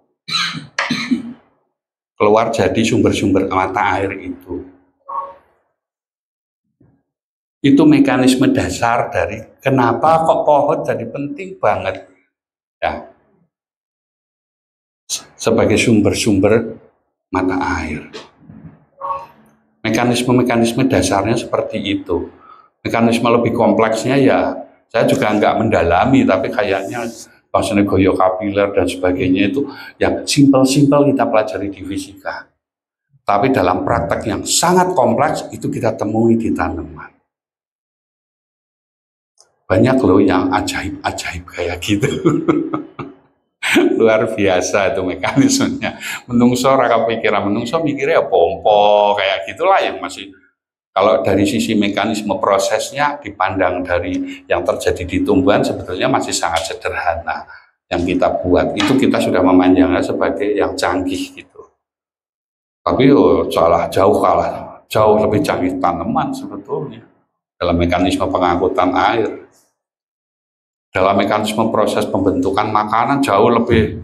Keluar jadi sumber-sumber mata air itu. Itu mekanisme dasar dari kenapa kok pohon jadi penting banget ya sebagai sumber-sumber mata air. Mekanisme-mekanisme dasarnya seperti itu. Mekanisme lebih kompleksnya ya saya juga nggak mendalami, tapi kayaknya maksudnya goyo kapiler dan sebagainya itu yang simpel-simpel kita pelajari di fisika. Tapi dalam praktek yang sangat kompleks itu kita temui di tanaman. Banyak loh yang ajaib-ajaib kayak gitu. Luar biasa itu mekanismenya. Menungso raka pikiran, menungso mikirnya ya pompo kayak gitulah yang masih. Kalau dari sisi mekanisme prosesnya dipandang dari yang terjadi di tumbuhan sebetulnya masih sangat sederhana. Yang kita buat itu kita sudah memanjangnya sebagai yang canggih gitu. Tapi jauh lebih canggih tanaman sebetulnya dalam mekanisme pengangkutan air. Dalam mekanisme proses pembentukan makanan jauh lebih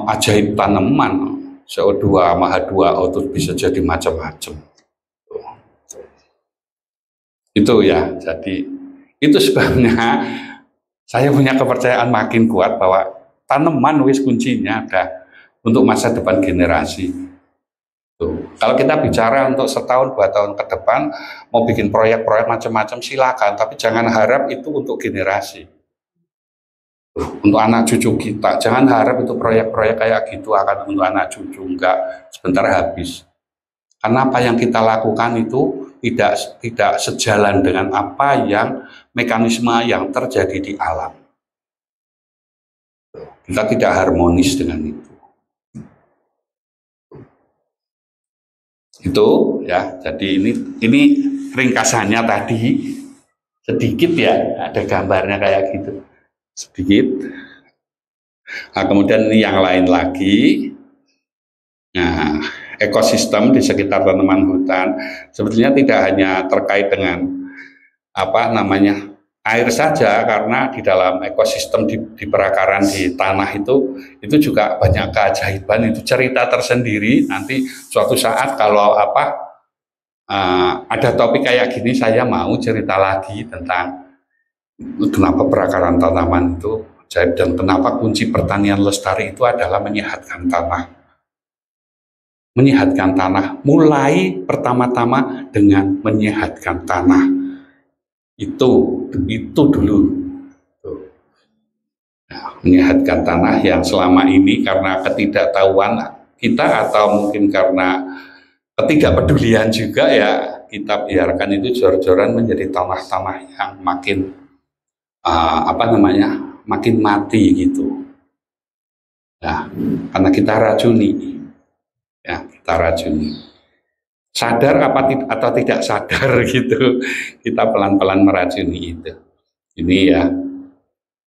ajaib tanaman. CO2 sama H2O itu bisa jadi macam-macam. Itu ya, jadi itu sebabnya saya punya kepercayaan makin kuat bahwa tanaman wis kuncinya ada untuk masa depan generasi. Tuh. Kalau kita bicara untuk setahun 2 tahun ke depan mau bikin proyek-proyek macam-macam silakan, tapi jangan harap itu untuk generasi. untuk anak cucu kita. Jangan harap itu proyek-proyek kayak gitu akan untuk anak cucu, enggak, sebentar habis. Karena apa yang kita lakukan itu tidak sejalan dengan apa yang mekanisme yang terjadi di alam. Kita tidak harmonis dengan itu. Itu ya, jadi ini ringkasannya tadi sedikit ya, ada gambarnya kayak gitu. Sedikit. Nah, kemudian ini yang lain lagi. Nah, ekosistem di sekitar tanaman hutan sebetulnya tidak hanya terkait dengan apa namanya air saja, karena di dalam ekosistem di perakaran di tanah itu juga banyak keajaiban, itu cerita tersendiri. Nanti suatu saat kalau ada topik kayak gini, saya mau cerita lagi tentang kenapa perakaran tanaman itu ajaib dan kenapa kunci pertanian lestari itu adalah menyehatkan tanah. Menyehatkan tanah, mulai pertama-tama dengan menyehatkan tanah. Itu dulu. Nah, menyehatkan tanah yang selama ini karena ketidaktahuan kita atau mungkin karena ketidakpedulian juga ya, kita biarkan itu jor-joran menjadi tanah-tanah yang makin makin mati gitu. Nah, karena kita racuni, ya kita racuni. Sadar atau tidak sadar gitu, kita pelan-pelan meracuni itu. Ini ya,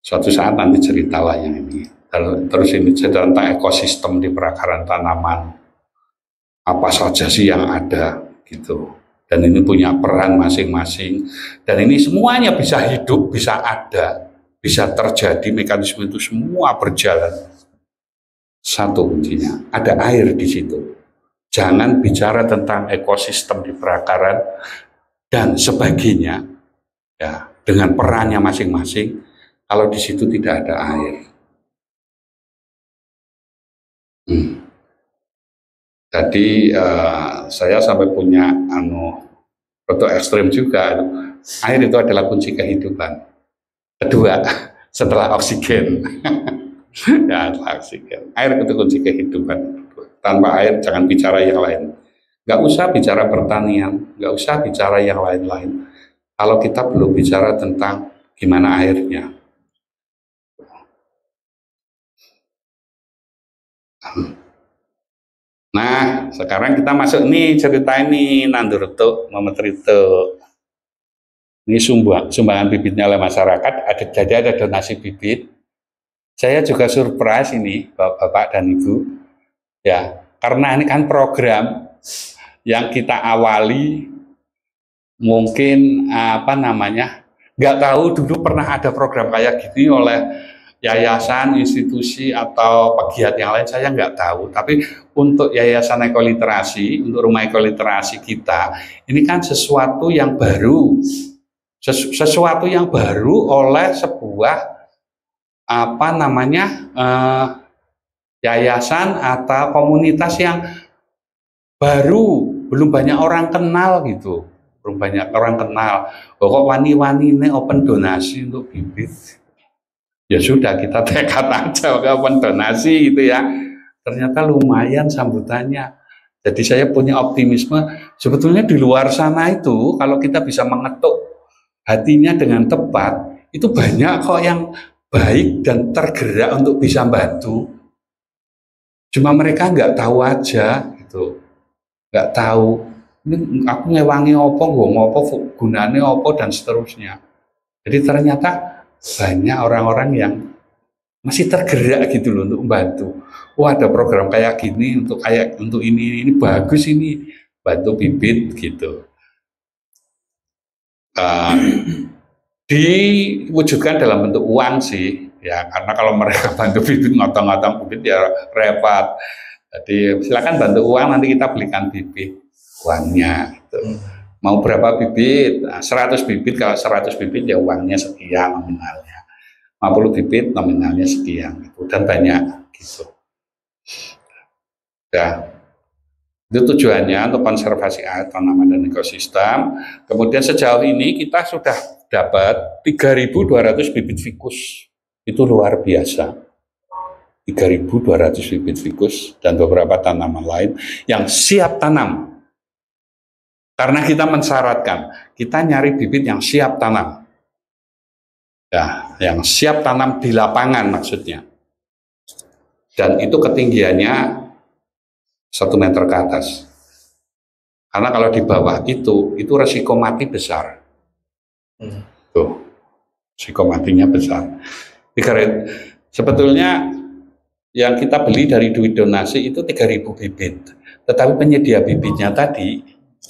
suatu saat nanti ceritalah yang ini. Terus ini cerita tentang ekosistem di perakaran tanaman. Apa saja sih yang ada gitu. Dan ini punya peran masing-masing, dan ini semuanya bisa hidup, bisa ada, bisa terjadi, mekanisme itu semua berjalan. Satu kuncinya, ada air di situ. Jangan bicara tentang ekosistem di perakaran dan sebagainya, ya, dengan perannya masing-masing, kalau di situ tidak ada air. Jadi saya sampai punya foto ekstrim juga. Air itu adalah kunci kehidupan. Kedua, setelah oksigen. Ya, oksigen. Air itu kunci kehidupan. Tanpa air jangan bicara yang lain. Nggak usah bicara pertanian, nggak usah bicara yang lain-lain. Kalau kita belum bicara tentang gimana airnya. Nah, sekarang kita masuk nih cerita ini Nandurto Mametrito. Ini sumbangan bibitnya oleh masyarakat. Jadi ada donasi bibit. Saya juga surprise ini Bapak dan Ibu. Ya, karena ini kan program yang kita awali mungkin nggak tahu dulu pernah ada program kayak gini oleh yayasan, institusi, atau pegiat yang lain, saya nggak tahu. Tapi untuk yayasan ekoliterasi, untuk rumah ekoliterasi kita, ini kan sesuatu yang baru. Sesuatu yang baru oleh sebuah yayasan atau komunitas yang baru, belum banyak orang kenal gitu. Belum banyak orang kenal. Kok wani-wani ini open donasi untuk bibit. Ya sudah, kita tekad aja open donasi gitu ya. Ternyata lumayan sambutannya. Jadi saya punya optimisme, sebetulnya di luar sana itu kalau kita bisa mengetuk hatinya dengan tepat, itu banyak kok yang baik dan tergerak untuk bisa bantu. Cuma mereka nggak tahu aja gitu. Nggak tahu. Ini aku ngewangi opo, ngopo, gunane opo, dan seterusnya. Jadi ternyata banyak orang-orang yang masih tergerak gitu loh untuk membantu. Wah, ada program kayak gini untuk ini bagus, ini bantu bibit gitu. Diwujudkan dalam bentuk uang sih ya, karena kalau mereka bantu bibit ngotong-ngotong bibit ya repot. Jadi silakan bantu uang, nanti kita belikan bibit uangnya gitu. Mau berapa bibit? Nah, 100 bibit, kalau 100 bibit ya uangnya sekian nominalnya. 50 bibit nominalnya sekian gitu. Dan banyak gitu. Ya. Itu tujuannya untuk konservasi air, tanaman, dan ekosistem. Kemudian sejauh ini kita sudah dapat 3.200 bibit fikus itu luar biasa. 3.200 bibit ficus dan beberapa tanaman lain yang siap tanam. Karena kita mensyaratkan, kita nyari bibit yang siap tanam. Ya, yang siap tanam di lapangan maksudnya. Dan itu ketinggiannya 1 meter ke atas. Karena kalau di bawah itu resiko mati besar. Tuh, risiko matinya besar. Sebetulnya yang kita beli dari duit donasi itu 3.000 bibit. Tetapi penyedia bibitnya tadi,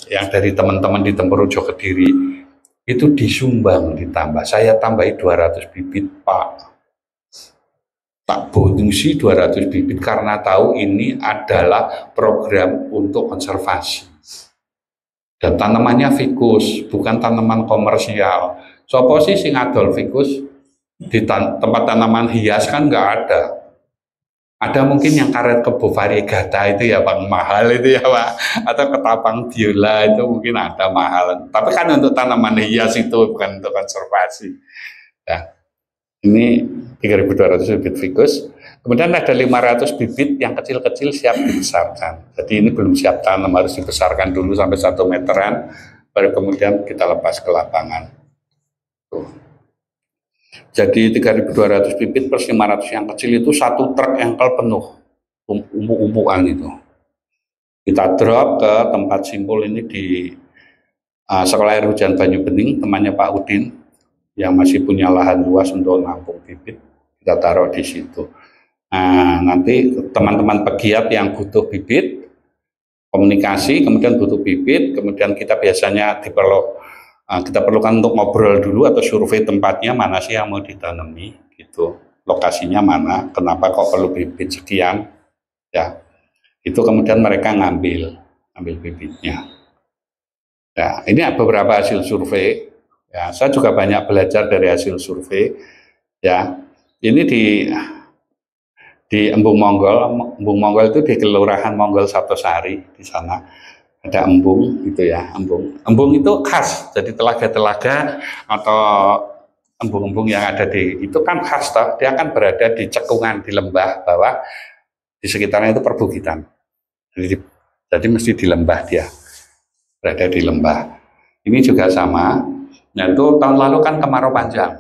yang dari teman-teman di Tempurwojo Kediri, itu disumbang ditambah. Saya tambahi 200 bibit, Pak. Tak bonusi 200 bibit karena tahu ini adalah program untuk konservasi. Dan tanamannya ficus, bukan tanaman komersial. Sopo sih sing adol ficus di tempat tanaman hias kan nggak ada. Ada mungkin yang karet kebo variegata itu ya Bang, mahal itu ya Pak. Atau ketapang biola itu mungkin ada mahal. Tapi kan untuk tanaman hias itu bukan untuk konservasi. Ya. Ini 3.200 bibit ficus. Kemudian ada 500 bibit yang kecil-kecil siap dibesarkan. Jadi ini belum siap tanam, harus dibesarkan dulu sampai 1 meteran. Baru kemudian kita lepas ke lapangan. Tuh. Jadi 3.200 bibit plus 500 yang kecil itu 1 truk engkel penuh, umpuk-umpukan itu. Kita drop ke tempat simpul ini di Sekolah Air Hujan Banyu Bening, temannya Pak Udin, yang masih punya lahan luas untuk nampung bibit, kita taruh di situ. Nah, nanti teman-teman pegiat yang butuh bibit, komunikasi, kemudian butuh bibit, kemudian kita biasanya kita perlukan untuk ngobrol dulu atau survei tempatnya mana sih yang mau ditanami gitu, lokasinya mana, kenapa kok perlu bibit sekian ya, itu kemudian mereka ngambil bibitnya. Ya, ini beberapa hasil survei ya, saya juga banyak belajar dari hasil survei ya. Ini di Embung Monggol itu di Kelurahan Monggol Sabtosari, di sana ada embung gitu ya, embung itu khas, jadi telaga-telaga atau embung-embung yang ada itu kan khas toh, dia akan berada di cekungan, di lembah bawah, di sekitarnya itu perbukitan, jadi mesti di lembah, dia berada di lembah. Ini juga sama. Nah itu tahun lalu kan kemarau panjang.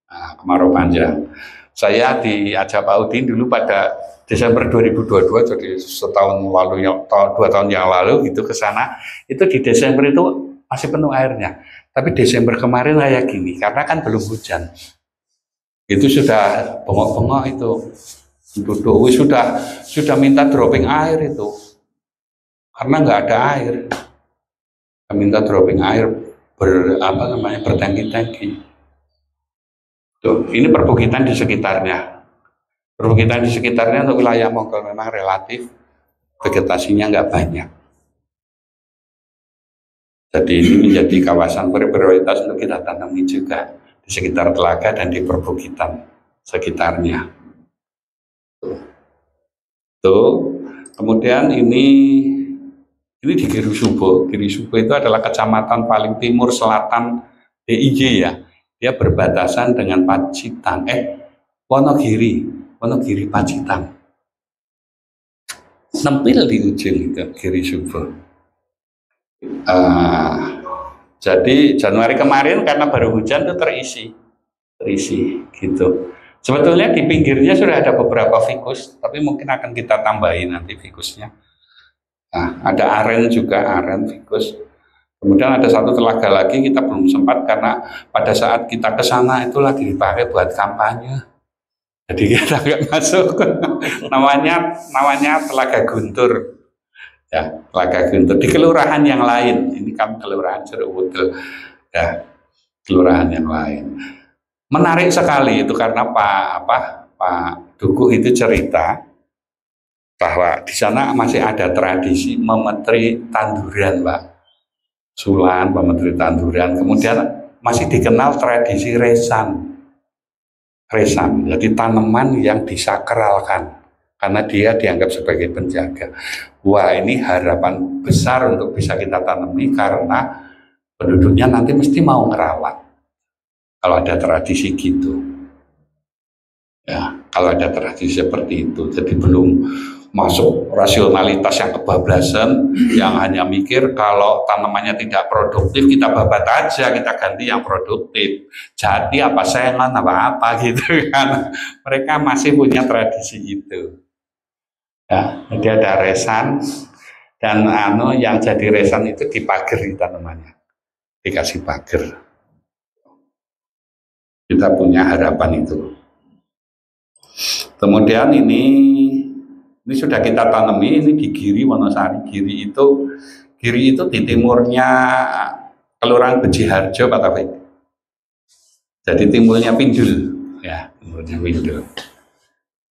Nah, kemarau panjang, saya diajak Pak Udin dulu pada Desember 2022, jadi setahun lalu, 2 tahun yang lalu gitu ke sana. Itu di Desember itu masih penuh airnya. Tapi Desember kemarin kayak gini, karena kan belum hujan. Itu sudah bengok-bengok itu. Duduk sudah minta dropping air itu. Karena nggak ada air. Minta dropping air bertangki-tangki. Tuh, ini perbukitan di sekitarnya. Perbukitan di sekitarnya untuk wilayah Monggol memang relatif vegetasinya nggak banyak. Jadi ini menjadi kawasan berprioritas untuk kita tanami juga di sekitar telaga dan di perbukitan sekitarnya. Tuh. Kemudian ini di Giri Subo. Giri Subo itu adalah kecamatan paling timur selatan DIY ya. Dia berbatasan dengan Pacitan, Wonogiri Pacitan. Nempel di ujung itu Giri Subo. Jadi Januari kemarin karena baru hujan itu terisi gitu. Sebetulnya di pinggirnya sudah ada beberapa ficus, tapi mungkin akan kita tambahin nanti ficusnya. Nah, ada aren juga, aren ficus. Kemudian ada satu telaga lagi kita belum sempat karena pada saat kita ke sana itu lagi dipakai buat kampanye. Jadi kita nggak masuk. namanya Telaga Guntur. Ya, Telaga Guntur di kelurahan yang lain. Ini kan kelurahan Jeruk ya, kelurahan yang lain. Menarik sekali itu karena Pak Dukuh itu cerita bahwa di sana masih ada tradisi memetri tanduran, Pak. Sulan, pemetri tanduran. Kemudian masih dikenal tradisi resan. Jadi tanaman yang disakralkan karena dia dianggap sebagai penjaga. Wah, ini harapan besar untuk bisa kita tanami karena penduduknya nanti mesti mau ngerawat kalau ada tradisi gitu. Ya, kalau ada tradisi seperti itu, jadi belum masuk rasionalitas yang kebablasan, yang hanya mikir kalau tanamannya tidak produktif kita babat aja, kita ganti yang produktif. Jadi apa sayangan apa gitu kan. Mereka masih punya tradisi itu. Ya, jadi ada resan dan yang jadi resan itu dipageri tanamannya, dikasih pagar. Kita punya harapan itu. Kemudian ini sudah kita tanami, ini di Giri Wonosari. Giri itu di timurnya Kelurahan Bejiharjo, Pak Taufik. Jadi timurnya Pindul, ya, timurnya Pindul.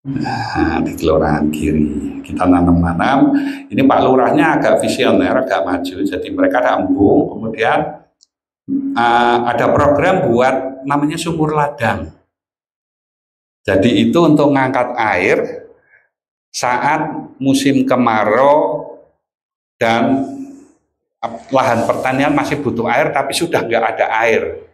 Nah, di Kelurahan Giri kita nanam-nanam. Ini Pak Lurahnya agak visioner, agak maju. Jadi mereka ada embung, kemudian ada program buat namanya sumur ladang. Jadi itu untuk ngangkat air saat musim kemarau dan lahan pertanian masih butuh air tapi sudah nggak ada air.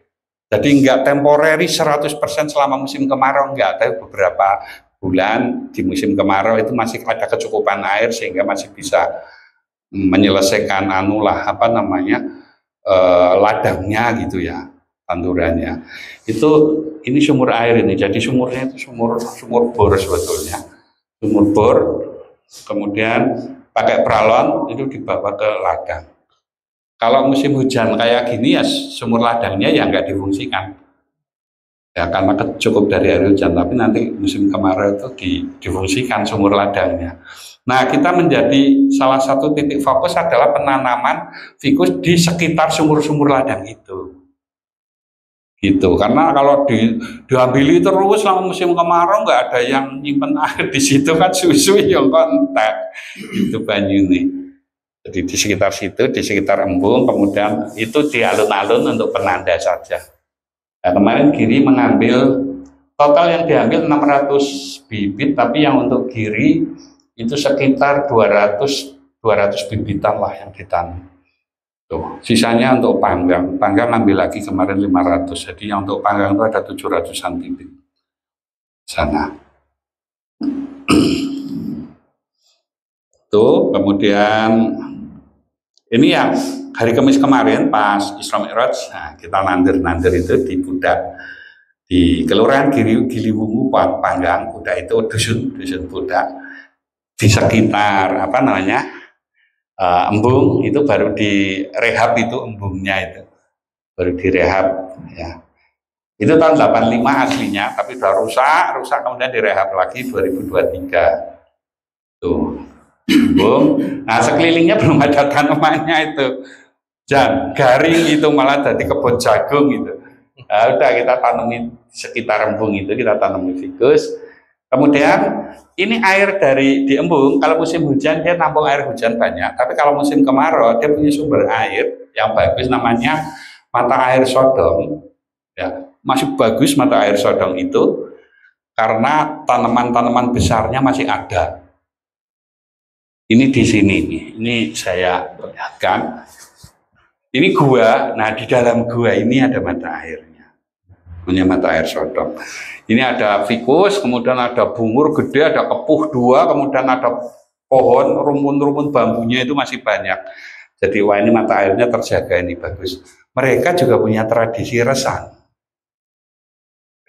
Jadi nggak temporary 100% selama musim kemarau, nggak, tapi beberapa bulan di musim kemarau itu masih ada kecukupan air sehingga masih bisa menyelesaikan ladangnya gitu ya, tandurannya. Ini sumur air ini, jadi sumurnya itu sumur bor sebetulnya. Sumur bor, kemudian pakai peralon itu dibawa ke ladang. Kalau musim hujan kayak gini ya sumur ladangnya ya nggak difungsikan. Ya karena cukup dari air hujan, tapi nanti musim kemarau itu difungsikan sumur ladangnya. Nah, kita menjadi salah satu titik fokus adalah penanaman fikus di sekitar sumur-sumur ladang itu. Gitu, karena kalau diambil terus selama musim kemarau nggak ada yang nyimpen air di situ kan susu yang kontak itu banyu nih. Jadi di sekitar situ, di sekitar embung, kemudian itu di alun-alun untuk penanda saja. Nah, kemarin Giri mengambil total yang diambil 600 bibit, tapi yang untuk Giri itu sekitar 200 bibitan lah yang ditanam. Tuh, sisanya untuk panggang ambil lagi kemarin 500, jadi yang untuk panggang itu ada 700-an bibit sana. Tuh, kemudian ini yang hari Kamis kemarin pas Isra Mi'raj, nah, kita nandir itu di Budak di Kelurahan Giliwungu Panggang. Budak itu dusun Budak di sekitar embung itu baru direhab, itu embungnya itu baru direhab ya. Itu tahun 85 aslinya, tapi udah rusak kemudian direhab lagi 2023. Tuh, embung. Nah, sekelilingnya belum ada tanamannya itu. Garing itu malah jadi kebun jagung gitu. Nah, udah kita tanami sekitar embung itu, kita tanami fikus. Kemudian ini air di embung, kalau musim hujan dia nampung air hujan banyak, tapi kalau musim kemarau dia punya sumber air yang bagus namanya mata air Sodong. Ya, masih bagus mata air Sodong itu karena tanaman-tanaman besarnya masih ada. Ini di sini nih, ini saya perlihatkan. Ini gua, nah di dalam gua ini ada mata airnya, namanya mata air Sodong. Ini ada fikus, kemudian ada bungur gede, ada kepuh 2, kemudian ada pohon, rumpun-rumpun bambunya itu masih banyak. Jadi wah ini mata airnya terjaga, ini bagus. Mereka juga punya tradisi resan.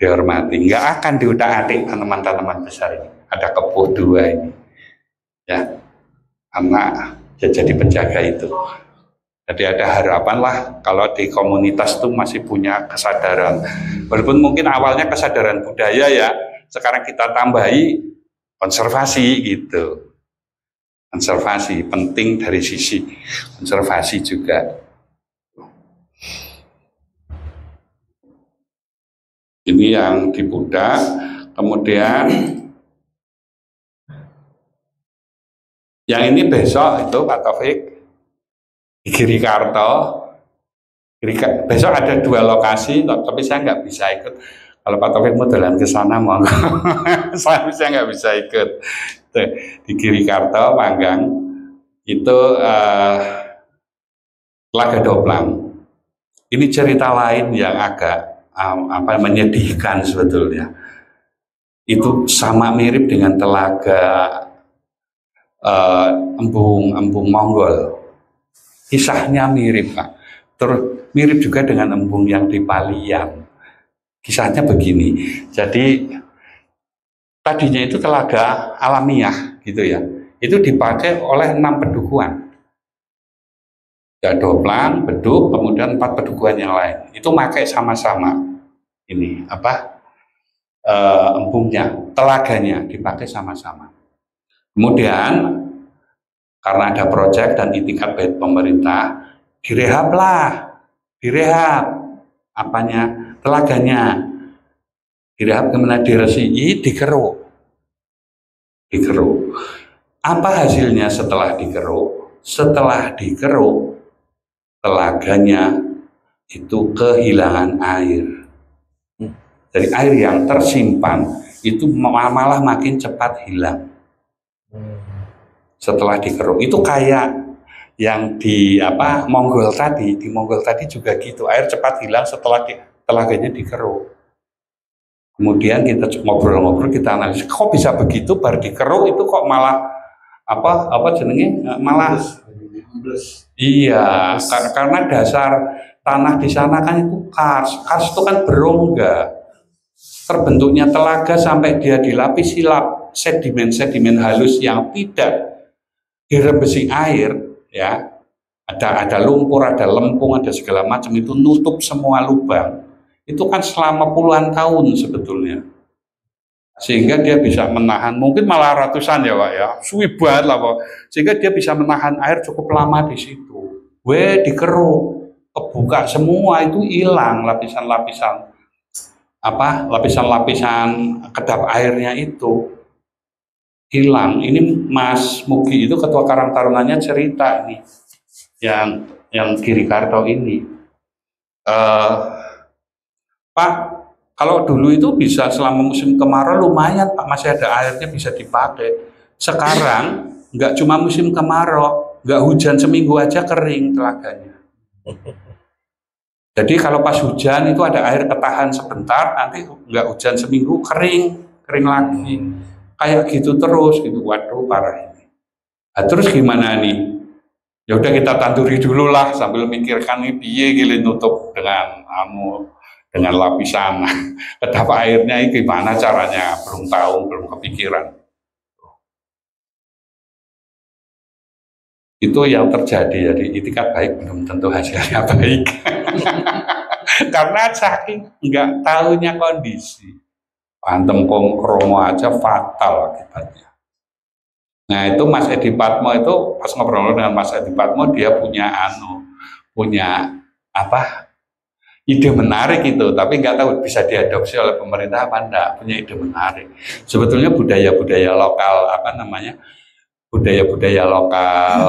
Dihormati, nggak akan diutak-atik tanaman-tanaman besar ini. Ada kepuh 2 ini. Ya, karena jadi penjaga itu. Jadi ada harapan lah kalau di komunitas itu masih punya kesadaran. Walaupun mungkin awalnya kesadaran budaya ya, sekarang kita tambahi konservasi gitu. Konservasi penting dari sisi konservasi juga. Ini yang di Budak, kemudian yang ini besok itu Pak Taufik di Girikarto. Besok ada 2 lokasi, tapi saya nggak bisa ikut. Kalau Pak Taufik mau jalan ke sana, mau saya nggak bisa ikut. Tuh, di Girikarto, Panggang, itu Telaga Doplang. Ini cerita lain yang agak menyedihkan sebetulnya. itu sama mirip dengan telaga embung Monggol. Kisahnya mirip, Pak. Terus mirip juga dengan embung yang di Palian. Kisahnya begini. Jadi tadinya itu telaga alamiah gitu ya. Itu dipakai oleh 6 pedukuhan. Ya, Doplang, Beduk, kemudian 4 pedukuhan yang lain. Itu pakai sama-sama. Ini embungnya, telaganya dipakai sama-sama. Kemudian karena ada proyek dan itikat baik pemerintah, direhab apanya, telaganya, direhab kemudian diresiki, dikeruk. Apa hasilnya setelah dikeruk? Setelah dikeruk, telaganya itu kehilangan air. Dari air yang tersimpan itu malah makin cepat hilang. Setelah dikeruk itu kayak yang di Monggol tadi, di Monggol tadi juga gitu, air cepat hilang setelah telaganya dikeruk. Kemudian kita ngobrol-ngobrol, kita analisis, kok bisa begitu, baru dikeruk itu kok malah malah iya, karena dasar tanah di sana kan itu kars itu kan berongga. Terbentuknya telaga sampai dia dilapisi sedimen halus yang tidak dirembesi air, ya, ada lumpur, ada lempung, ada segala macam, itu nutup semua lubang. Itu kan selama puluhan tahun sebetulnya, sehingga dia bisa menahan, mungkin malah ratusan ya Pak ya, suwi banget lah Pak, sehingga dia bisa menahan air cukup lama di situ. Dikeruk, kebuka semua, itu hilang lapisan-lapisan kedap airnya itu hilang. Ini Mas Mugi itu ketua Karang Tarunanya cerita ini, yang Giri Karto ini, Pak, kalau dulu itu bisa selama musim kemarau lumayan Pak, masih ada airnya bisa dipakai. Sekarang nggak cuma musim kemarau, nggak hujan seminggu aja kering telaganya. Jadi kalau pas hujan itu ada air ketahan sebentar, nanti nggak hujan seminggu kering lagi. Kayak gitu terus gitu. Waduh, parah ini. Nah, terus gimana nih? Ya udah kita tanduri dulu lah sambil mikirkan nih piye gile nutup dengan lapisan kedap airnya ini gimana caranya, belum tahu, belum kepikiran. Itu yang terjadi. Jadi itikat baik belum tentu hasilnya baik. Karena saking nggak tahunya kondisi, pantem kromo aja fatal akibatnya. Nah itu Mas Edi Patmo itu pas ngobrol dengan Mas Edi Patmo, dia punya ide menarik itu, tapi nggak tahu bisa diadopsi oleh pemerintah apa enggak. Punya ide menarik. Sebetulnya budaya-budaya lokal budaya-budaya lokal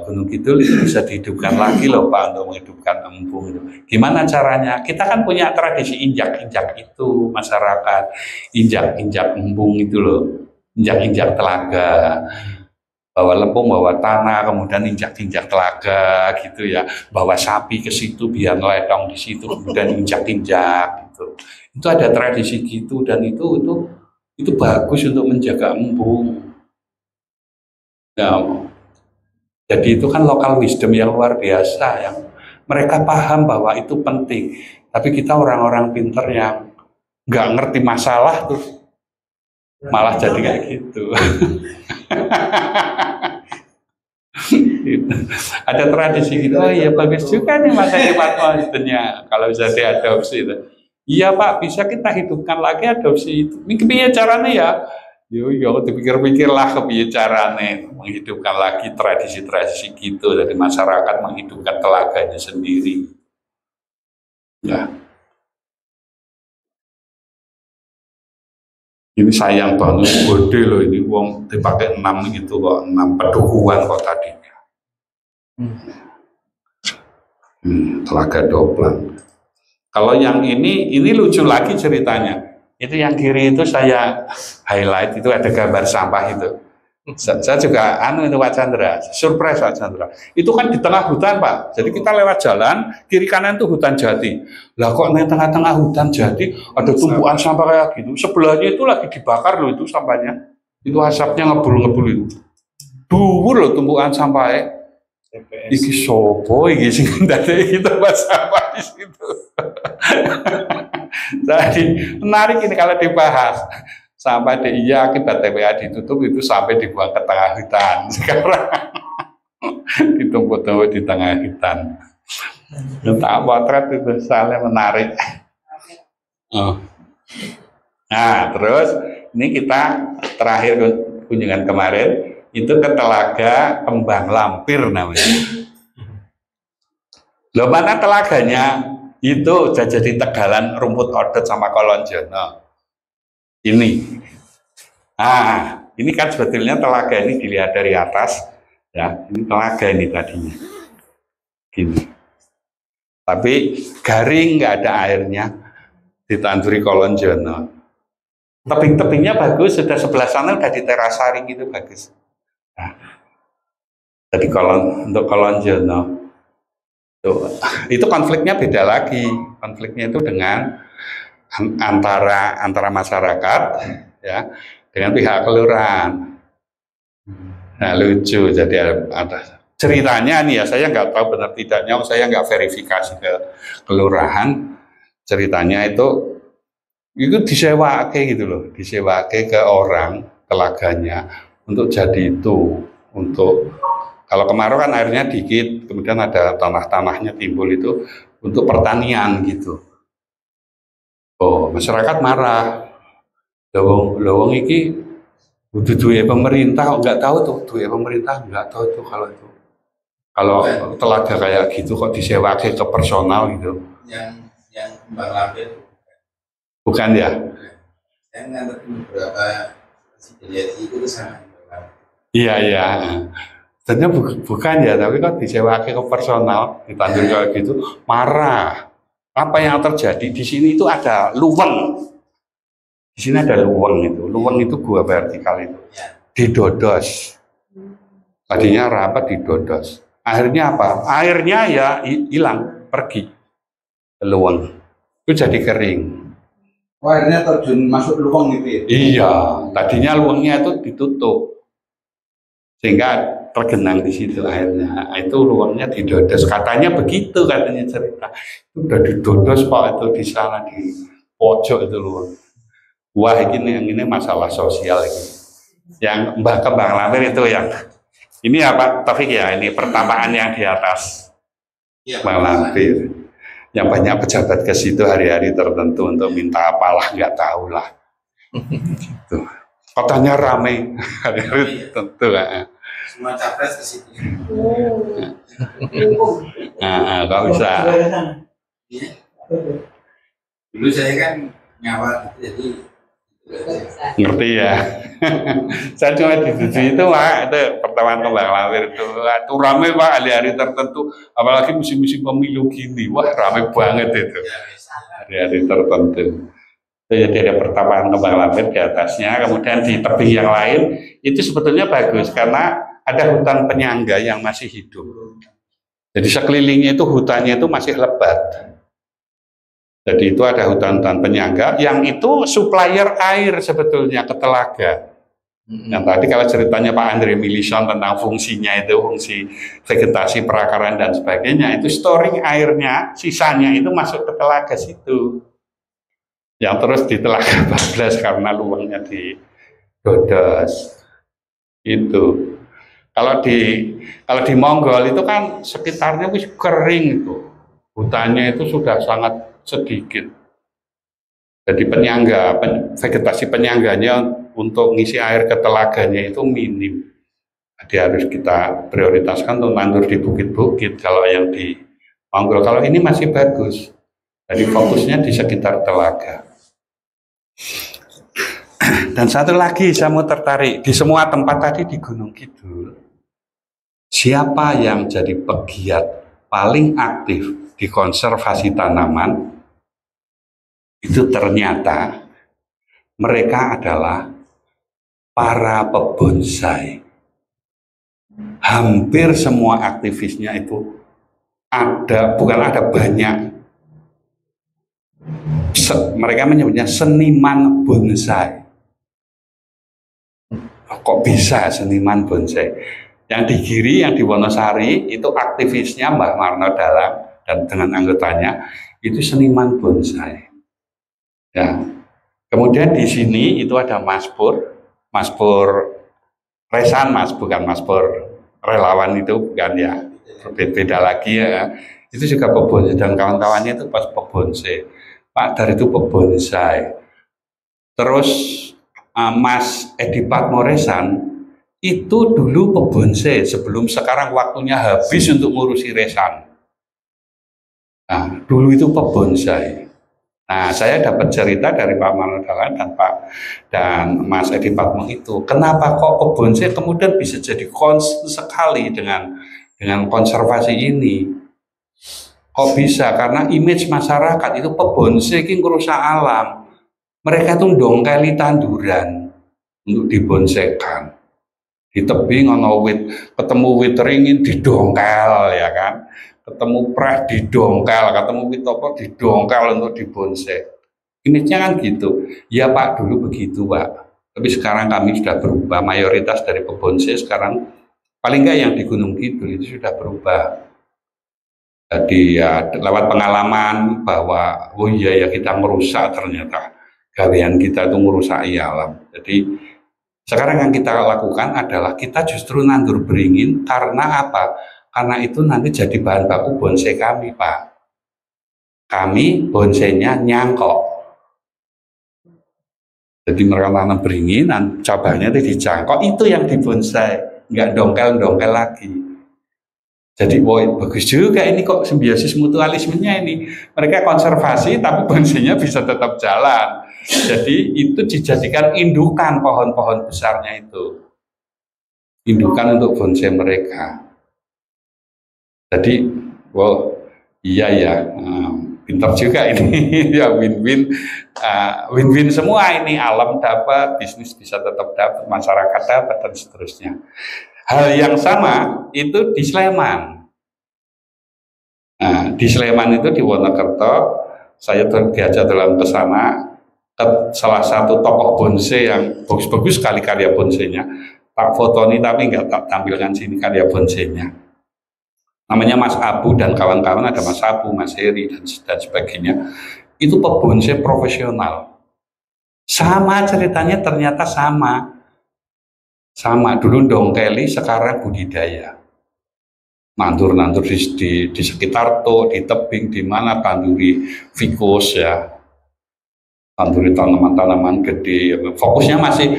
Gunung Kidul itu bisa dihidupkan lagi loh Pak, untuk menghidupkan embung itu. Gimana caranya? Kita kan punya tradisi injak-injak itu, masyarakat injak-injak embung itu loh, injak-injak telaga, bawa lempung, bawa tanah, kemudian injak-injak telaga gitu ya, bawa sapi ke situ biar ledong di situ, kemudian injak-injak gitu. Itu ada tradisi gitu, dan itu bagus untuk menjaga embung. Nah, jadi itu kan lokal wisdom yang luar biasa, yang mereka paham bahwa itu penting. Tapi kita orang-orang pinter yang nggak ngerti masalah terus malah jadi kayak gitu. Ada tradisi gitu. Oh iya bagus juga nih Mas Edi Patmo istilahnya, kalau bisa diadopsi itu. Iya Pak, bisa kita hidupkan lagi adopsi itu. Ini kepiye caranya ya? Yo dipikir-pikir lah kepiye caranya menghidupkan lagi tradisi-tradisi gitu, dari masyarakat menghidupkan telaganya sendiri. Ya. Ini sayang banget, gede loh ini, uang dipakai 6 gitu kok, 6 pedukuhan kok tadinya. Telaga Doplang. Kalau yang ini lucu lagi ceritanya. Itu yang kiri itu saya highlight, itu ada gambar sampah itu. Saya juga itu Pak Chandra, surprise Pak Chandra. Itu kan di tengah hutan Pak. Jadi kita lewat jalan, kiri kanan tuh hutan jati. Lah kok di tengah-tengah hutan jati ada tumpukan sampah kayak gitu. Sebelahnya itu lagi dibakar loh itu sampahnya. Itu asapnya ngebul-ngebul itu. Dhuwur loh tumpukan sampahnya. Iki sopo iki sing ndadek kita bahas sampah di situ. Jadi menarik ini kalau dibahas. Sampai iya akibat TPA ditutup itu sampai dibuang ke tengah hutan. Sekarang ditumpuk-tumpuk di tengah hutan. Tak potret itu soalnya menarik. Nah terus ini kita terakhir kunjungan kemarin itu ke Telaga Kembang Lampir namanya. Loh mana telaganya? Itu udah jadi tegalan rumput odet sama kolonjono. Ini, ini kan sebetulnya telaga ini dilihat dari atas, ya. Ini telaga ini tadinya, gini. Tapi garing, nggak ada airnya, ditanduri kolonjono. Tebing-tebingnya bagus, sudah sebelah sana udah diterasari gitu bagus. Nah, jadi untuk kolonjono, itu konfliknya beda lagi. Konfliknya itu dengan antara masyarakat ya dengan pihak kelurahan. Nah lucu, jadi ada ceritanya nih ya, saya nggak tahu benar tidaknya, saya nggak verifikasi ke kelurahan. Ceritanya itu disewake gitu loh, disewake ke orang telaganya untuk jadi itu, untuk kalau kemarau kan airnya dikit, kemudian ada tanah-tanahnya timbul itu untuk pertanian gitu. Oh, masyarakat marah. Lowong iki duwe pemerintah, nggak tahu tuh duwe pemerintah, nggak tahu tuh kalau itu. Kalau telaga kayak gitu kok disewake ke personal gitu. Yang Kembang Lampir bukan ya? Saya ngantar beberapa presiden itu sama. Iya. Sebenarnya bukan ya, tapi kok disewake ke personal, ditandur kayak gitu, marah. Apa yang terjadi di sini itu ada luweng. Di sini ada luweng itu. Luweng itu gua vertikal itu. Didodos. Tadinya rapat didodos. Akhirnya apa? Airnya ya hilang, pergi. Luweng. Itu jadi kering. Oh, airnya terjun masuk luweng itu ya? Iya, tadinya luwengnya itu ditutup. Sehingga tergenang di situ airnya. Itu luwengnya didodos. Katanya begitu, katanya cerita. Itu udah didodos Pak, itu di sana di pojok itu luweng. Wah ini masalah sosial ini. Yang Mbah Kembang Lampir itu yang ini apa Taufik ya, ini pertamaan yang di atas Kembang Lampir. Yang banyak pejabat ke situ hari-hari tertentu untuk minta apalah, nggak tahu lah. Gitu. Kotanya ramai hari-hari tertentu. Semua capres ke situ. Kok bisa? Dulu saya kan ngawal, jadi ngerti ya. Saya cuma di situ Pak, itu pertemuan Kembang Lampir itu ramai Pak, hari-hari tertentu, apalagi musim-musim pemilu gini, wah ramai banget itu hari-hari tertentu. Jadi ada pertemuan Kembang Lampir di atasnya, kemudian di tebing yang lain itu sebetulnya bagus karena ada hutan penyangga yang masih hidup. Jadi sekelilingnya itu hutannya itu masih lebat. Jadi itu ada hutan-hutan penyangga yang itu supplier air sebetulnya ke telaga. Yang tadi kalau ceritanya Pak Andre Milison tentang fungsinya itu, fungsi vegetasi perakaran dan sebagainya, itu storing airnya, sisanya itu masuk ke telaga situ. Yang terus di Telaga 14 karena luangnya di Dodos. Itu. Kalau di Monggol itu kan sekitarnya wis kering itu. Hutannya itu sudah sangat sedikit. Jadi vegetasi penyangganya untuk ngisi air ke telaganya itu minim. Jadi harus kita prioritaskan untuk nandur di bukit-bukit kalau yang di Monggol. Kalau ini masih bagus. Jadi fokusnya di sekitar telaga. Dan satu lagi saya mau tertarik, di semua tempat tadi di Gunung Kidul, siapa yang jadi pegiat paling aktif di konservasi tanaman, itu ternyata mereka adalah para pebonsai. Hampir semua aktivisnya itu banyak. Mereka menyebutnya seniman bonsai. Kok bisa seniman bonsai? Yang di Giri, yang di Wonosari, itu aktivisnya Mbah Marno Dalang dan dengan anggotanya, itu seniman bonsai. Ya. Kemudian di sini itu ada Mas Pur Resan, bukan Mas Pur relawan itu, bukan ya, beda lagi ya. Itu juga pebonsai dan kawan-kawannya itu pas pebonsai. Pak Dar itu pebonsai. Terus Mas Edi Patmoresan itu dulu pebonsai sebelum sekarang waktunya habis untuk ngurusi Resan. Nah, dulu itu pebonsai. Nah, saya dapat cerita dari Pak Marno Dalang dan Mas Edi Patmo itu, kenapa kok pebonsai kemudian bisa jadi concern sekali dengan konservasi ini? Kok bisa? Karena image masyarakat itu pebonsai ini ngerusak alam. Mereka itu ndongkeli tanduran untuk dibonsaikan. Di tebing ono wit, ketemu wit ringin didongkel ya kan. Ketemu preh didongkel, ketemu wit apa didongkel untuk dibonsai. Image-nya kan gitu. Ya Pak, dulu begitu Pak. Tapi sekarang kami sudah berubah, mayoritas dari pebonsai sekarang paling enggak yang di Gunung Kidul itu sudah berubah. Jadi ya lewat pengalaman bahwa oh iya ya kita merusak, ternyata gawean kita itu merusak alam. Jadi sekarang yang kita lakukan adalah kita justru nandur beringin karena apa? Karena itu nanti jadi bahan baku bonsai kami Pak. Kami bonsainya nyangkok. Jadi mereka tanam beringin, cabangnya itu dicangkok, itu yang dibonsai, nggak dongkel-dongkel lagi. Jadi bagus juga ini kok simbiosis mutualismenya ini. Mereka konservasi tapi bonsainya bisa tetap jalan. Jadi itu dijadikan indukan pohon-pohon besarnya itu. Indukan untuk bonsai mereka. Jadi, iya ya, pintar juga ini. Ya win-win, win-win semua ini. Alam dapat, bisnis bisa tetap dapat, masyarakat dapat dan seterusnya. Hal yang sama itu di Sleman. Nah, di Sleman itu di Wonokerto, saya diajak dalam ke sana ke salah satu tokoh bonsai yang bagus-bagus sekali karya bonsainya. Tak foto ini tapi nggak tak tampilkan sini karya bonsainya. Namanya Mas Abu dan kawan-kawan, ada Mas Abu, Mas Heri dan sebagainya. Itu pebonsai profesional. Sama ceritanya ternyata sama. Sama, dulu dongkeli, sekarang budidaya. Nandur-nandur di sekitar di tebing, di mana tanduri fikus ya. Tanduri tanaman-tanaman gede. Fokusnya masih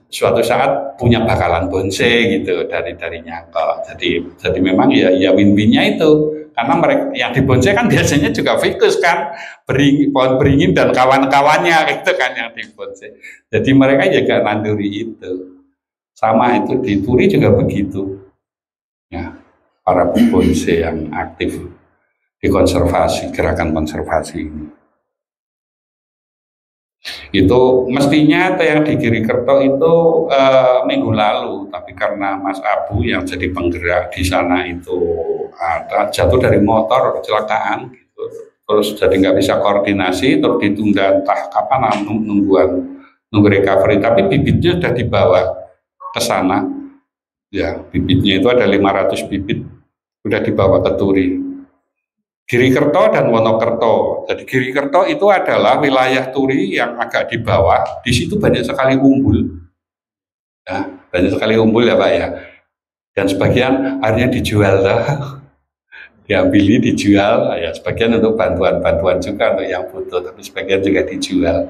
suatu saat punya bakalan bonsai gitu dari nyangkok. Jadi memang ya win-winnya itu. Karena mereka yang dibonsai kan biasanya juga fikus kan, pohon beringin dan kawan-kawannya itu kan yang dibonsai. Jadi mereka juga nanduri itu. Sama itu di Turi juga begitu. Ya, para pebonsai yang aktif di konservasi, gerakan konservasi ini. Itu mestinya yang di Girikerto itu minggu lalu, tapi karena Mas Abu yang jadi penggerak di sana itu jatuh dari motor, kecelakaan gitu. Terus jadi nggak bisa koordinasi, terus ditunda entah kapan nunggu recovery, tapi bibitnya sudah dibawa ke sana ya, bibitnya itu ada 500 bibit sudah dibawa ke Turi, Girikerto dan Wonokerto. Jadi Girikerto itu adalah wilayah Turi yang agak di bawah, di situ banyak sekali umbul ya, banyak sekali umbul ya Pak ya, dan sebagian akhirnya dijual diambil dijual ya, sebagian untuk bantuan juga untuk yang butuh, tapi sebagian juga dijual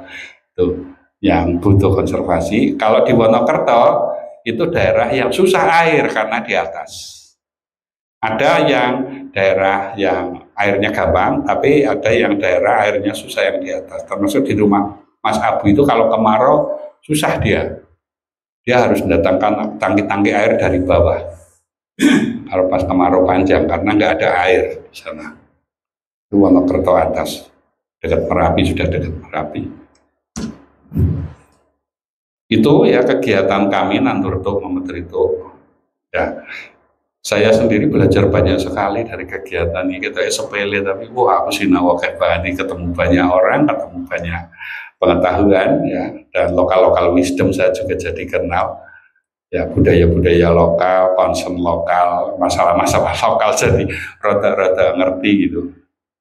tuh yang butuh konservasi. Kalau di Wonokerto itu daerah yang susah air karena di atas. Ada yang daerah yang airnya gampang, tapi ada yang daerah airnya susah yang di atas. Termasuk di rumah Mas Abu itu kalau kemarau susah dia harus mendatangkan tangki-tangki air dari bawah. Kalau pas kemarau panjang karena nggak ada air di sana. Itu Wonokerto atas, dekat Merapi, sudah dekat Merapi. Itu ya kegiatan kami Nandurto Mamadrito. Ya, saya sendiri belajar banyak sekali dari kegiatan ini. Kita sepele tapi wah aku sinau kayak banget, ketemu banyak orang, ketemu banyak pengetahuan ya, dan lokal wisdom saya juga jadi kenal ya, budaya-budaya lokal, concern lokal, masalah-masalah lokal, jadi rada-rada ngerti gitu,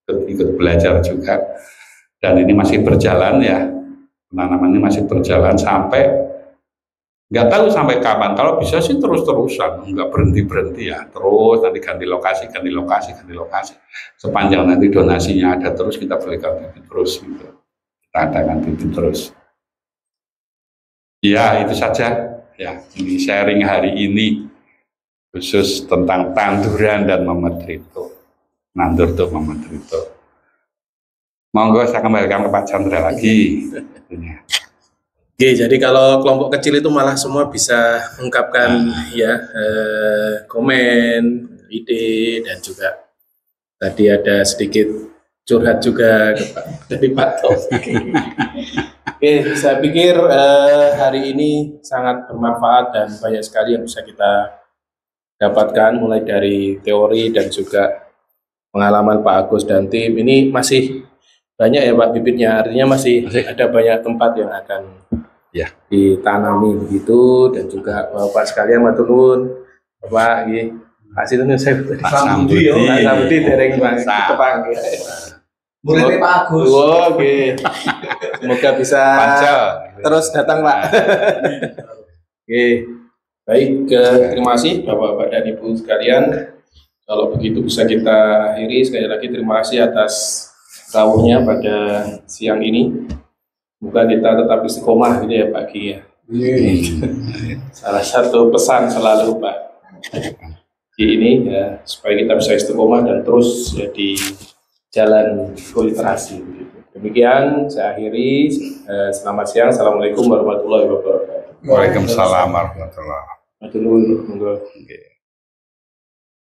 ikut belajar juga. Dan ini masih berjalan ya, penanaman ini masih berjalan sampai nggak tahu sampai kapan. Kalau bisa sih terus-terusan, nggak berhenti-berhenti ya, terus nanti ganti lokasi sepanjang nanti donasinya ada terus, kita berikan bibit terus gitu, kita adakan bibit terus ya. Itu saja ya, ini sharing hari ini khusus tentang tanduran dan Mamadrito, Nandurto Mamadrito. Monggo saya kembalikan ke Pak Chandra lagi. Oke, jadi kalau kelompok kecil itu malah semua bisa mengungkapkan ya komen, ide, dan juga tadi ada sedikit curhat juga dari Pak Taufik. Oke, saya pikir hari ini sangat bermanfaat dan banyak sekali yang bisa kita dapatkan, mulai dari teori dan juga pengalaman Pak Agus dan tim. Ini masih banyak ya Pak bibitnya, artinya masih ada banyak tempat yang akan ditanami begitu. Dan juga Bapak sekalian matur nuwun, Bapak nggih. Kasih nuwun saya Pak Sambudi dereng kepanggih. Muridnya Pak Agus. Oke. Semoga bisa terus datang Pak. Oke. Baik, terima kasih Bapak-bapak dan Ibu sekalian. Kalau begitu bisa kita akhiri. Sekali lagi terima kasih atas rawuhnya pada siang ini. Semoga kita tetap istiqomah gitu ya Pak Ki ya. Salah satu pesan selalu Pak Ki ini ya, supaya kita bisa istiqomah dan terus ya, di jalan literasi. Demikian saya akhiri. Selamat siang. Assalamualaikum warahmatullahi wabarakatuh. Waalaikumsalam warahmatullahi wabarakatuh. Matur nuwun.